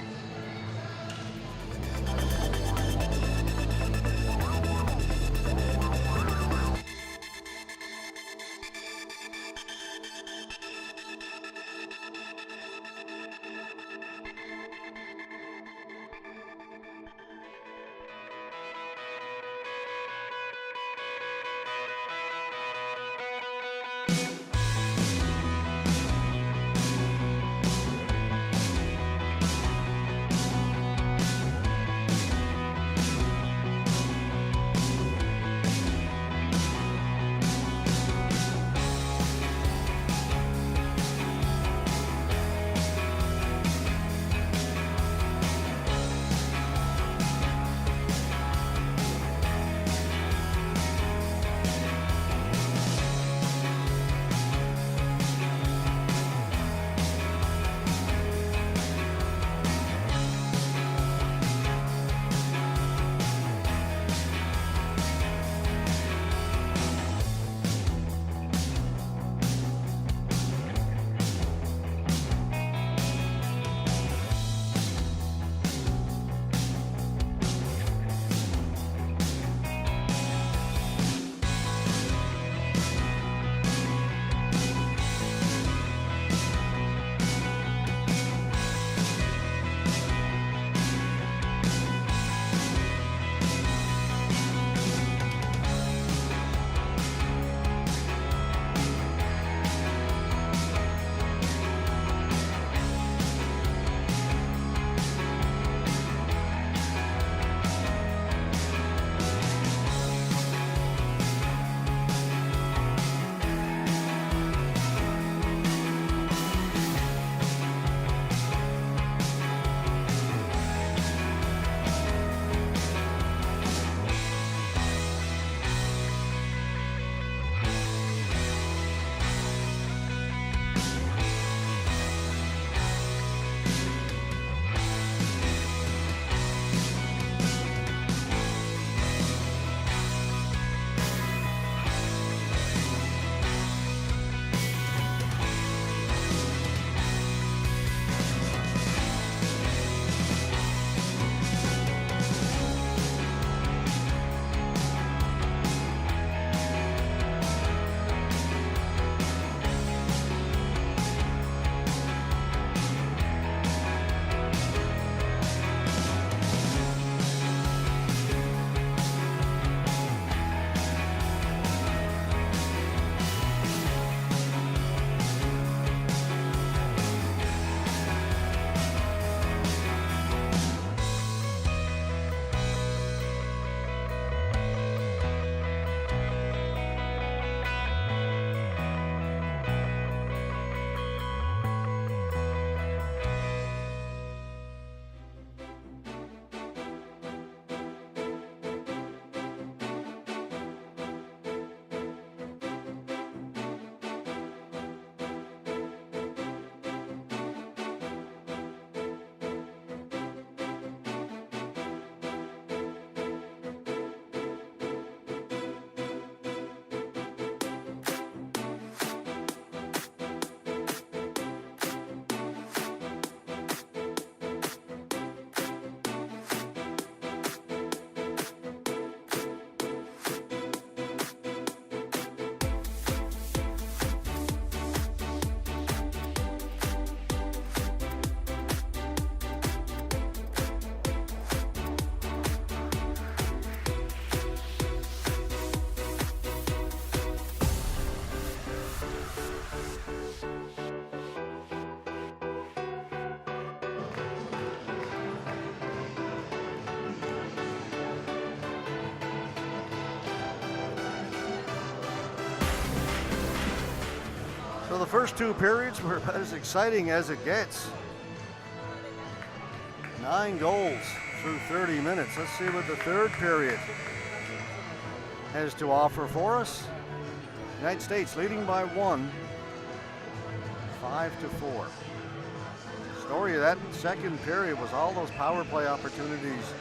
So the first two periods were about as exciting as it gets. 9 goals through 30 minutes. Let's see what the third period has to offer for us. United States leading by 1, 5-4. Story of that second period was all those power play opportunities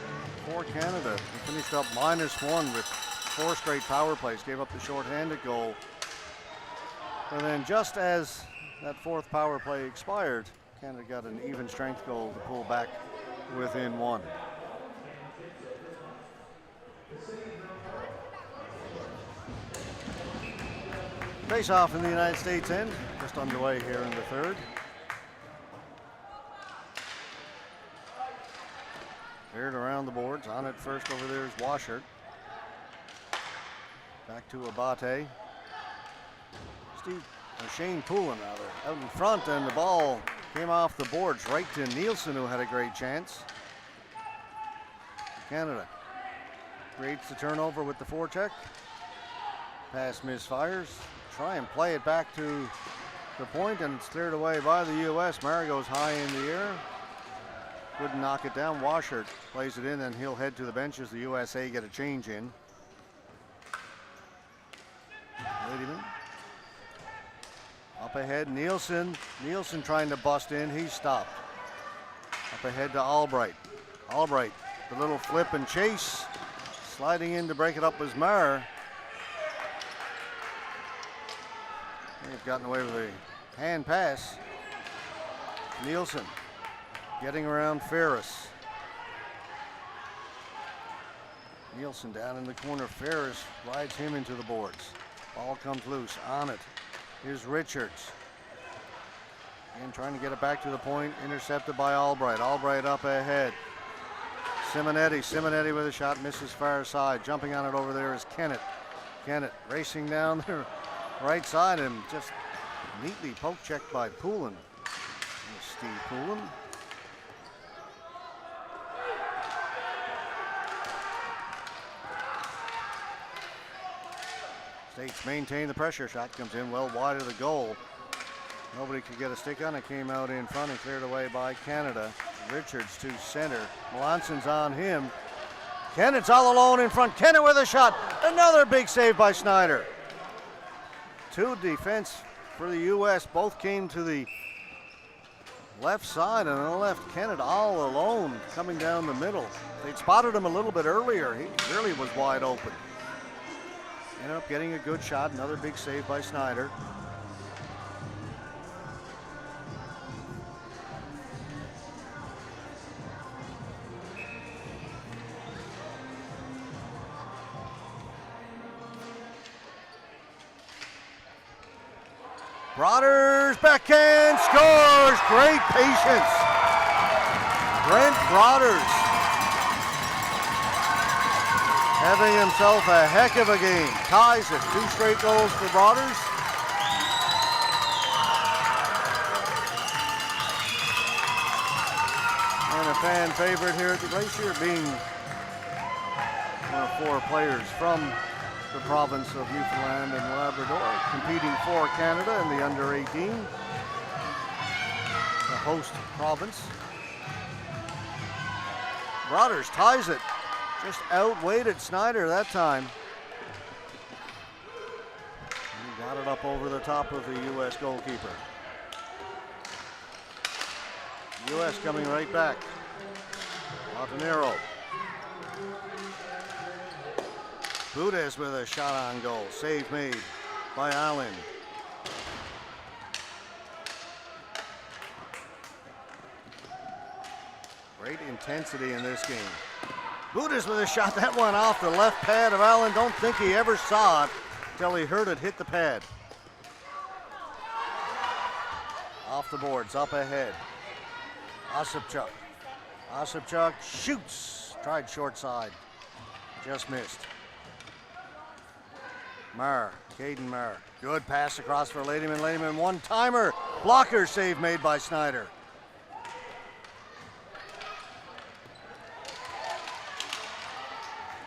for Canada. They finished up -1 with 4 straight power plays, gave up the shorthanded goal. And then just as that fourth power play expired, Canada got an even strength goal to pull back within 1. Face-off in the United States end, just underway here in the third. Cleared around the boards. On it first over there is Washart. Back to Abate. Shane Poulin out in front, and the ball came off the boards right to Nielsen, who had a great chance. Canada creates the turnover with the forecheck. Pass misfires. Try and play it back to the point, and it's cleared away by the U.S. Mara goes high in the air. Couldn't knock it down. Washart plays it in, and he'll head to the bench as the USA get a change in. Ladyman. Up ahead, Nielsen. Nielsen trying to bust in. He's stopped. Up ahead to Albright. Albright, the little flip and chase. Sliding in to break it up was Maher. They've gotten away with a hand pass. Nielsen getting around Ferris. Nielsen down in the corner. Ferris rides him into the boards. Ball comes loose. On it. Here's Richards. Again, trying to get it back to the point. Intercepted by Albright. Albright up ahead. Simonetti. Simonetti with a shot. Misses far side. Jumping on it over there is Kennett. Kennett racing down the right side and just neatly poke checked by Poulin. Here's Steve Poulin. States maintain the pressure. Shot comes in well wide of the goal. Nobody could get a stick on it. Came out in front and cleared away by Canada. Richards to center. Melanson's on him. Kennett's all alone in front. Kennett with a shot. Another big save by Snyder. 2 defense for the U.S. Both came to the left side, and on the left, Kennett all alone coming down the middle. They'd spotted him a little bit earlier. He really was wide open. Ended up getting a good shot. Another big save by Snyder. Broaders backhand scores. Great patience. Brent Broaders having himself a heck of a game. Ties it. 2 straight goals for Broaders. And a fan favorite here at the Glacier, being one of 4 players from the province of Newfoundland and Labrador, competing for Canada in the under-18, the host province. Broaders ties it. Just outweighted Snyder that time. He got it up over the top of the U.S. goalkeeper. U.S. coming right back. Montenegro. Budez with a shot on goal. Save made by Allen. Great intensity in this game. Budez with a shot. That one off the left pad of Allen. Don't think he ever saw it until he heard it hit the pad. Off the boards, up ahead. Osipchuk. Osipchuk shoots. Tried short side. Just missed. Maher, Caden Maher. Good pass across for Ladyman. Ladyman one-timer. Blocker save made by Snyder.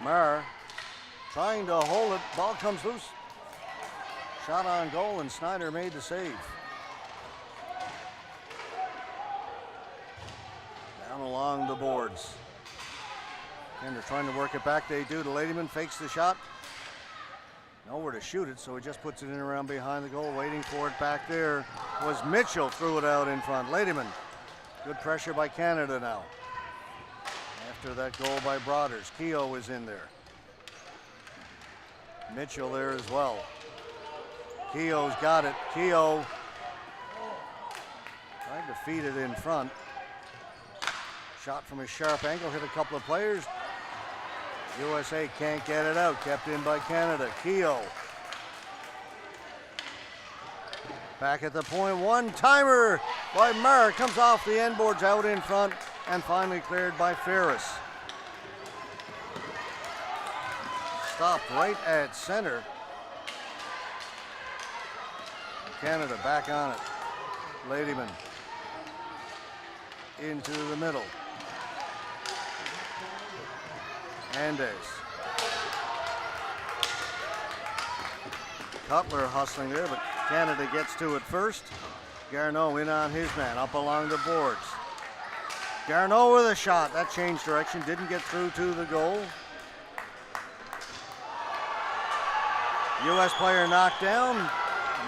Maher trying to hold it. Ball comes loose. Shot on goal, and Snyder made the save. Down along the boards. Canada trying to work it back. They do. The Ladyman fakes the shot. Nowhere to shoot it, so he just puts it in around behind the goal. Waiting for it back there was Mitchell. Threw it out in front. Ladyman. Good pressure by Canada now. After that goal by Broaders. Keogh is in there. Mitchell there as well. Keogh's got it. Keogh tried to feed it in front. Shot from a sharp angle, hit a couple of players. USA can't get it out. Kept in by Canada. Keogh. Back at the point. One-timer by Marr. Comes off the end boards out in front and finally cleared by Ferris. Stopped right at center. Canada back on it. Ladyman into the middle. Andes. Cutler hustling there, but Canada gets to it first. Garneau in on his man, up along the boards. Garneau with a shot. That changed direction, didn't get through to the goal. U.S. player knocked down.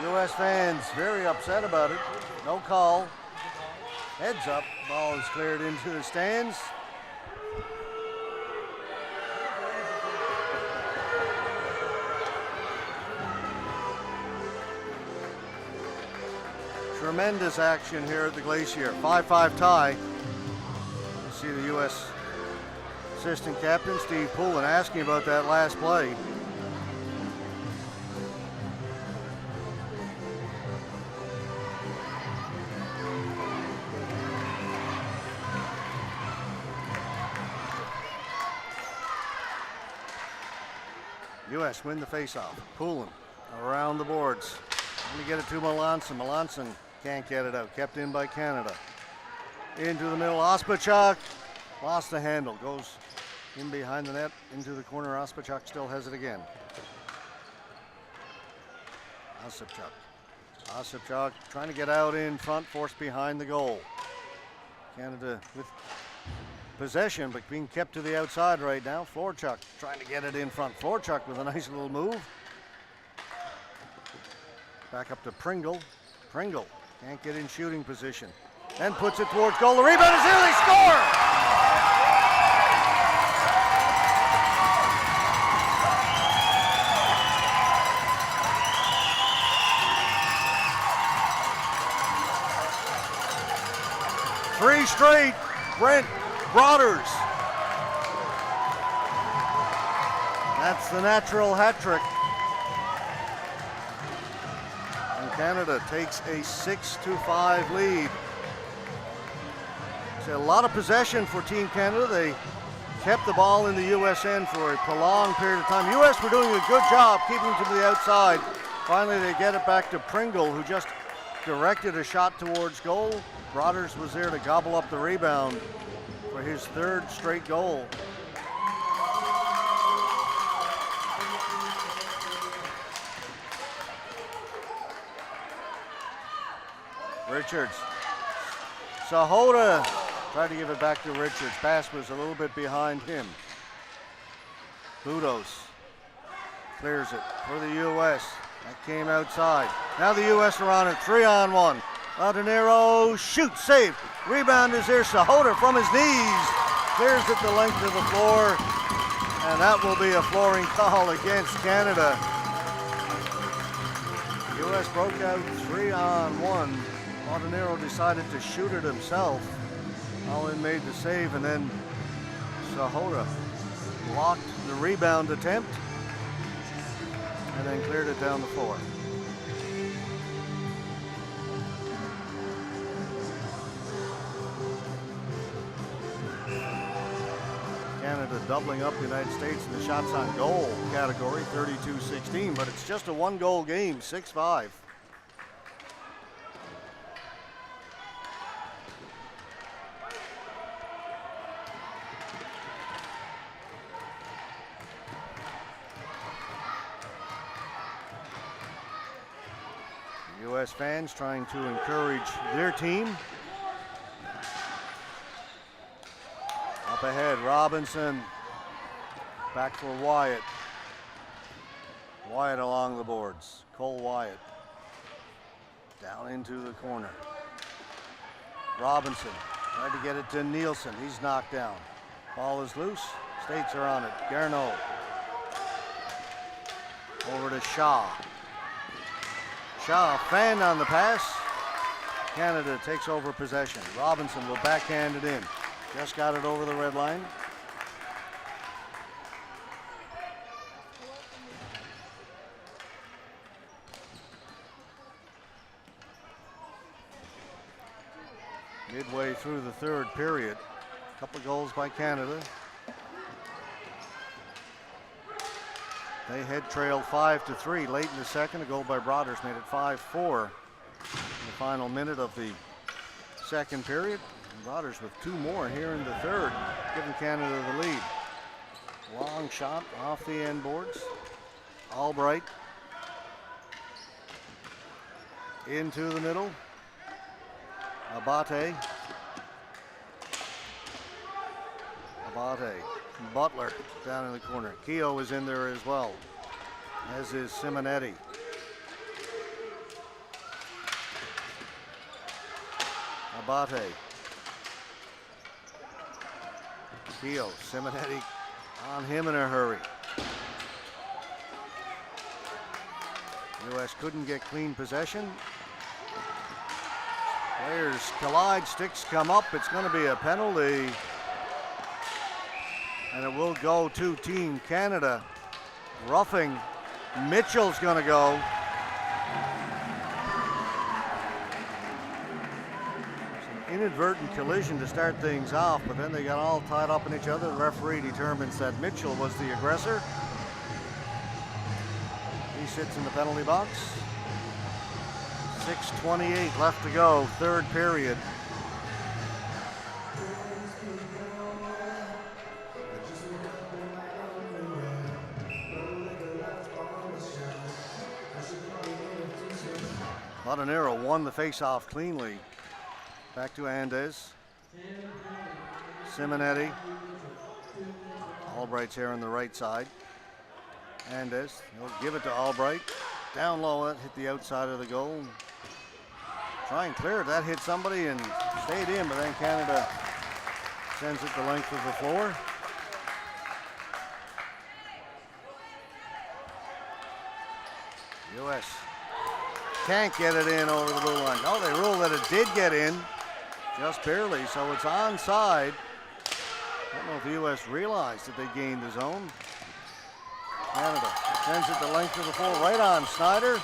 U.S. fans very upset about it. No call. Heads up. Ball is cleared into the stands. Tremendous action here at the Glacier. 5-5 tie. You see the U.S. assistant captain, Steve Poulin, asking about that last play. U.S. win the faceoff. Poulin around the boards. Let me get it to Melanson. Melanson can't get it out. Kept in by Canada. Into the middle. Ospachuk lost the handle. Goes in behind the net. Into the corner. Ospachuk still has it again. Ospachuk trying to get out in front. Forced behind the goal. Canada with possession, but being kept to the outside right now. Florchuk trying to get it in front. Florchuk with a nice little move. Back up to Pringle. Pringle can't get in shooting position. Then puts it towards goal. The rebound is there. They score! Three straight. Brent Broaders. That's the natural hat trick. And Canada takes a 6-5 lead. It's a lot of possession for Team Canada. They kept the ball in the U.S. end for a prolonged period of time. U.S. were doing a good job keeping to the outside. Finally, they get it back to Pringle, who just directed a shot towards goal. Broaders was there to gobble up the rebound for his third straight goal. Richards. Sahota tried to give it back to Richards. Pass was a little bit behind him. Budos clears it for the U.S. That came outside. Now the U.S. are on it. 3-on-1. Montenegro shoots, save. Rebound is there. Sahota from his knees clears it the length of the floor, and that will be a flooring call against Canada. U.S. broke out 3-on-1. Montenegro decided to shoot it himself. Holland made the save, and then Sahota blocked the rebound attempt and then cleared it down the floor. Canada doubling up the United States in the shots on goal category, 32-16, but it's just a one-goal game, 6-5. U.S. fans trying to encourage their team. Up ahead, Robinson. Back for Wyatt. Wyatt along the boards. Cole Wyatt. Down into the corner. Robinson tried to get it to Nielsen. He's knocked down. Ball is loose. States are on it. Garneau. Over to Shaw. Shaw fanned on the pass. Canada takes over possession. Robinson will backhand it in. Just got it over the red line. Midway through the third period. A couple goals by Canada. They had trailed 5-3 late in the second. A goal by Broaders made it 5-4 in the final minute of the second period. And Broaders with 2 more here in the third, giving Canada the lead. Long shot off the end boards. Albright into the middle. Abate. Butler down in the corner. Keogh is in there as well, as is Simonetti. Abate. Keogh, Simonetti on him in a hurry. U.S. couldn't get clean possession. Players collide, sticks come up. It's going to be a penalty. And it will go to Team Canada. Roughing. Mitchell's going to go. Some inadvertent collision to start things off, but then they got all tied up in each other. The referee determines that Mitchell was the aggressor. He sits in the penalty box. 6:28 left to go, third period. Laudonero won the face-off cleanly. Back to Andes. Simonetti. Albright's here on the right side. Andes, he'll give it to Albright. Down low, it hit the outside of the goal. Try and clear it. That hit somebody and stayed in, but then Canada sends it the length of the floor. U.S. can't get it in over the blue line. No, they ruled that it did get in, just barely, so it's onside. I don't know if the U.S. realized that they gained the zone. Canada sends it the length of the floor, right on Snyder.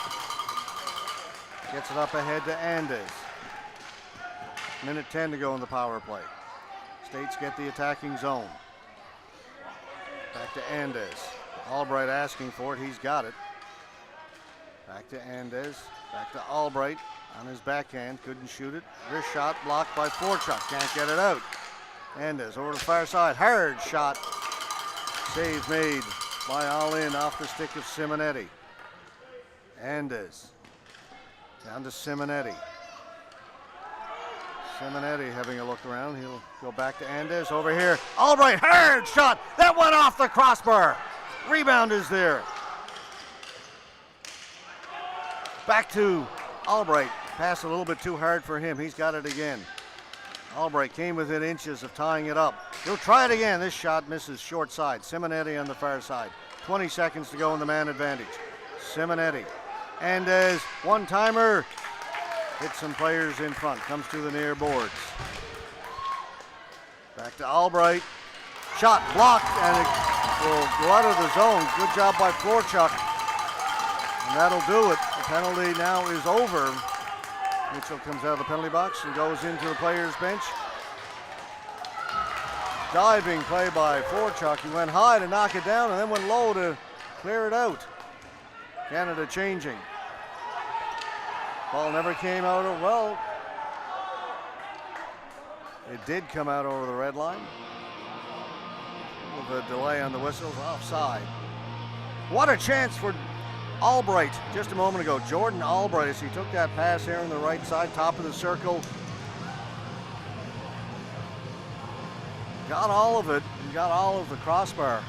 Gets it up ahead to Andes. Minute 10 to go in the power play. States get the attacking zone. Back to Andes. Albright asking for it, he's got it. Back to Andes, back to Albright on his backhand, couldn't shoot it. Wrist shot blocked by Forchuk, can't get it out. Andes over the far side, hard shot. Save made by All-In off the stick of Simonetti. Andes down to Simonetti. Simonetti having a look around, he'll go back to Andes over here. Albright, hard shot, that went off the crossbar. Rebound is there. Back to Albright. Pass a little bit too hard for him. He's got it again. Albright came within inches of tying it up. He'll try it again. This shot misses short side. Simonetti on the far side. 20 seconds to go in the man advantage. Simonetti. Andes, one-timer. Hits some players in front. Comes to the near boards. Back to Albright. Shot blocked, and it will go out of the zone. Good job by Forchuk. And that'll do it. The penalty now is over. Mitchell comes out of the penalty box and goes into the players' bench. Diving play by Forchuk. He went high to knock it down and then went low to clear it out. Canada changing. Ball never came out of, well, it did come out over the red line. With a delay on the whistles, offside. What a chance for Albright just a moment ago. Jordan Albright, as he took that pass here on the right side, top of the circle. got all of it and got all of the crossbar.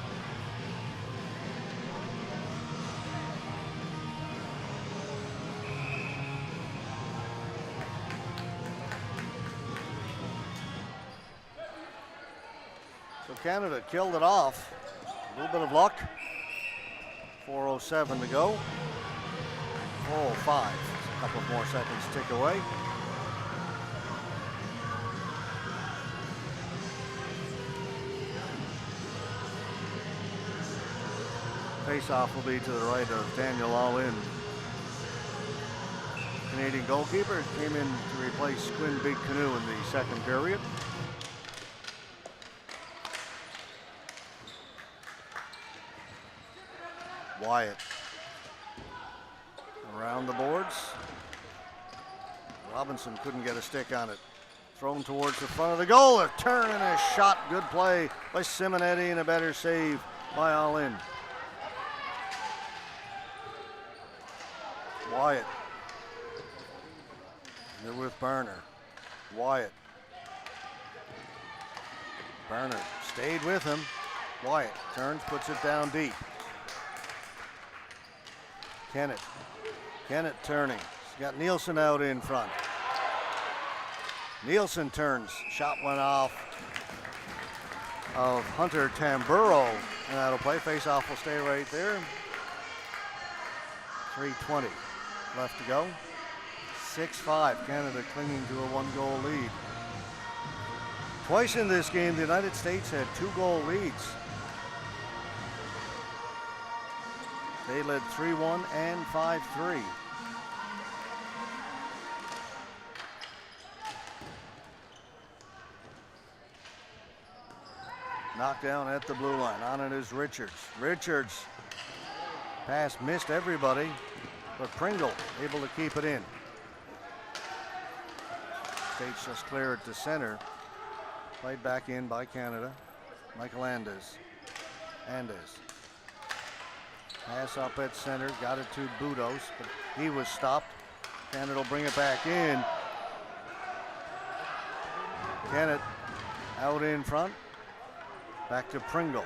So Canada killed it off. A little bit of luck. 4:07 to go. 4:05. A couple of more seconds tick away. Face-off will be to the right of Daniel All-In. Canadian goalkeeper came in to replace Quinn Big Canoe in the second period. Wyatt around the boards. Robinson couldn't get a stick on it. Thrown towards the front of the goal. A turn and a shot. Good play by Simonetti and a better save by All-In. Wyatt. They're with Barner. Wyatt. Barner stayed with him. Wyatt turns, puts it down deep. Kennett. Kennett turning. He's got Nielsen out in front. Nielsen turns. Shot went off of Hunter Tamburo. And that'll play. Face-off will stay right there. 3:20 left to go. 6-5. Canada clinging to a 1-goal lead. Twice in this game, the United States had 2-goal leads. They led 3-1 and 5-3. Knockdown at the blue line. On it is Richards. Richards. Pass missed everybody, but Pringle able to keep it in. States just clear it to center. Played back in by Canada. Michael Andes. Andes. Pass up at center, got it to Budos, but he was stopped. Canada will bring it back in. Kennett out in front. Back to Pringle.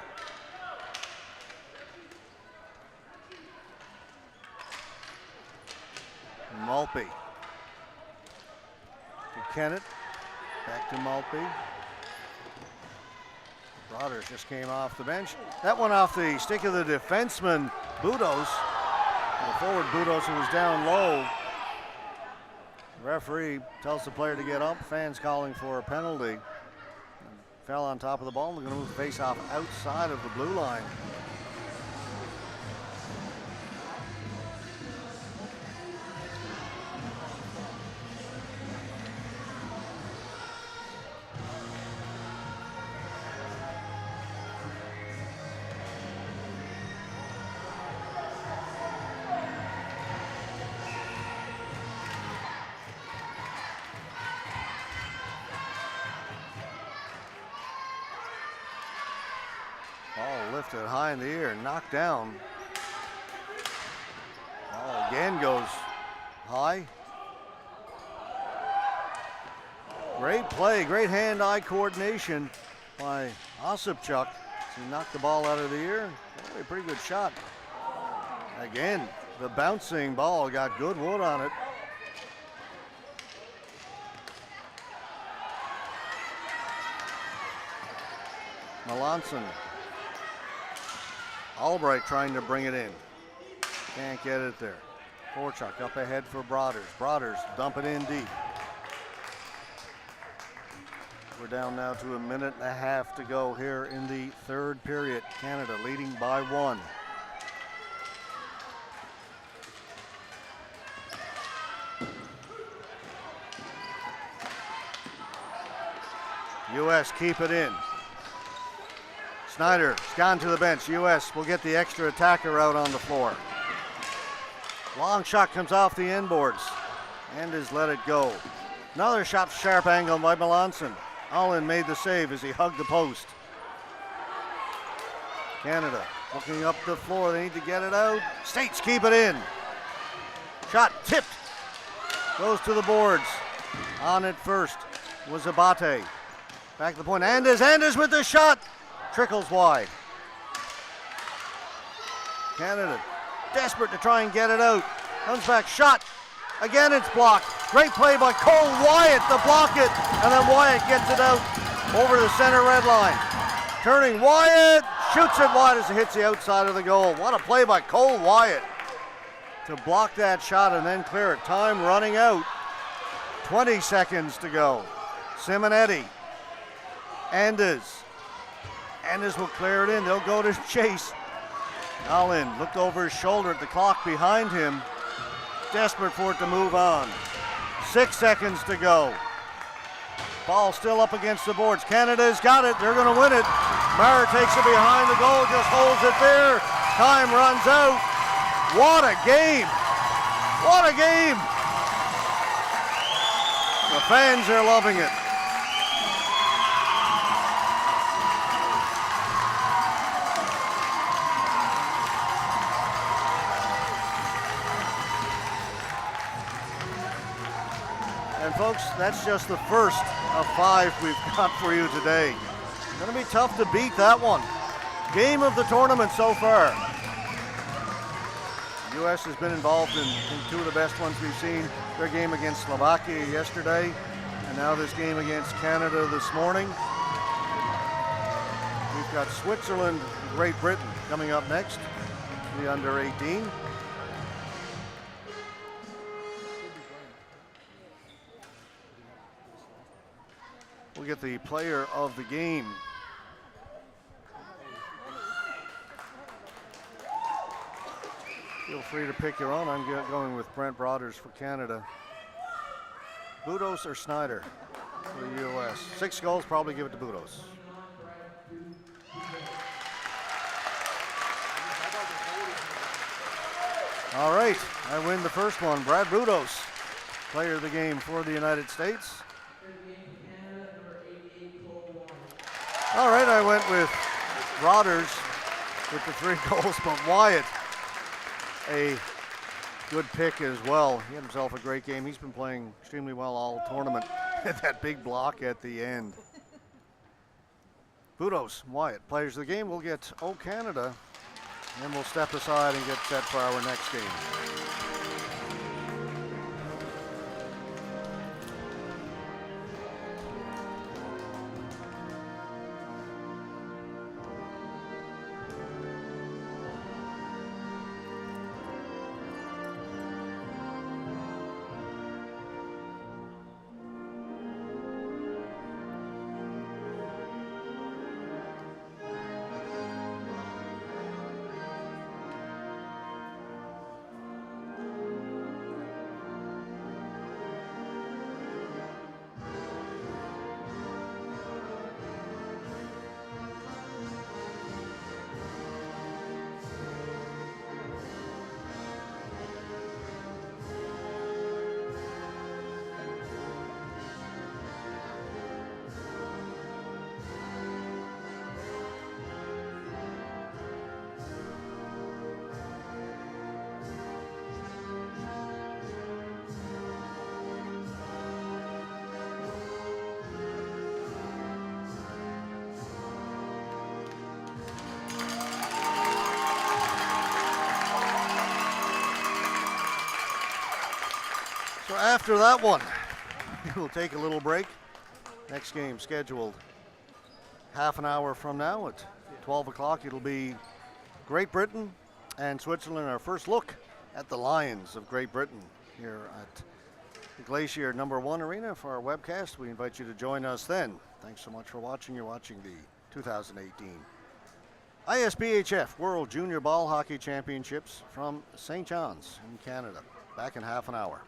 Maltby. To Kennett. Back to Maltby. Broaders just came off the bench. That one off the stick of the defenseman, Budos. The forward Budos, who was down low. The referee tells the player to get up. Fans calling for a penalty. Fell on top of the ball. They're going to move the face-off outside of the blue line. Ball lifted high in the air, knocked down. Ball again goes high. Great play, great hand-eye coordination by Osipchuk. He knocked the ball out of the air. Really a pretty good shot. Again, the bouncing ball got good wood on it. Melanson. Albright trying to bring it in. Can't get it there. Forchuk up ahead for Broaders. Broaders dump it in deep. We're down now to 1.5 minutes to go here in the third period. Canada leading by 1. U.S. keep it in. Snyder's gone to the bench. U.S. will get the extra attacker out on the floor. Long shot comes off the inboards and has let it go. Another shot, sharp angle by Melanson. All-In made the save as he hugged the post. Canada looking up the floor. They need to get it out. States keep it in. Shot tipped. Goes to the boards. On it first was Abate. Back to the point. Andes with the shot. Trickles wide. Canada desperate to try and get it out. Comes back, shot. Again, it's blocked. Great play by Cole Wyatt to block it. And then Wyatt gets it out over the center red line. Turning Wyatt, shoots it wide as it hits the outside of the goal. What a play by Cole Wyatt to block that shot and then clear it. Time running out. 20 seconds to go. Simonetti. Andes will clear it in. They'll go to chase. Allen looked over his shoulder at the clock behind him. Desperate for it to move on. 6 seconds to go. Ball still up against the boards. Canada's got it. They're going to win it. Mara takes it behind the goal, just holds it there. Time runs out. What a game. What a game. The fans are loving it. And folks, that's just the first of 5 we've got for you today. Going to be tough to beat that one. Game of the tournament so far. The U.S. has been involved in 2 of the best ones we've seen. Their game against Slovakia yesterday, and now this game against Canada this morning. We've got Switzerland, Great Britain coming up next, the under 18. We'll get the player of the game. Feel free to pick your own. I'm going with Brent Brothers for Canada. Budos or Snyder for the U.S. 6 goals, probably give it to Budos. All right, I win the first one. Brad Budos, player of the game for the United States. All right, I went with Rodgers with the 3 goals, but Wyatt, a good pick as well. He had himself a great game. He's been playing extremely well all tournament. That big block at the end. Budos, Wyatt, players of the game. We'll get O Canada, and we'll step aside and get set for our next game. So after that one, we'll take a little break. Next game scheduled half an hour from now at 12 o'clock. It'll be Great Britain and Switzerland. Our first look at the Lions of Great Britain here at the Glacier #1 Arena for our webcast. We invite you to join us then. Thanks so much for watching. You're watching the 2018 ISBHF World Junior Ball Hockey Championships from St. John's in Canada. Back in half an hour.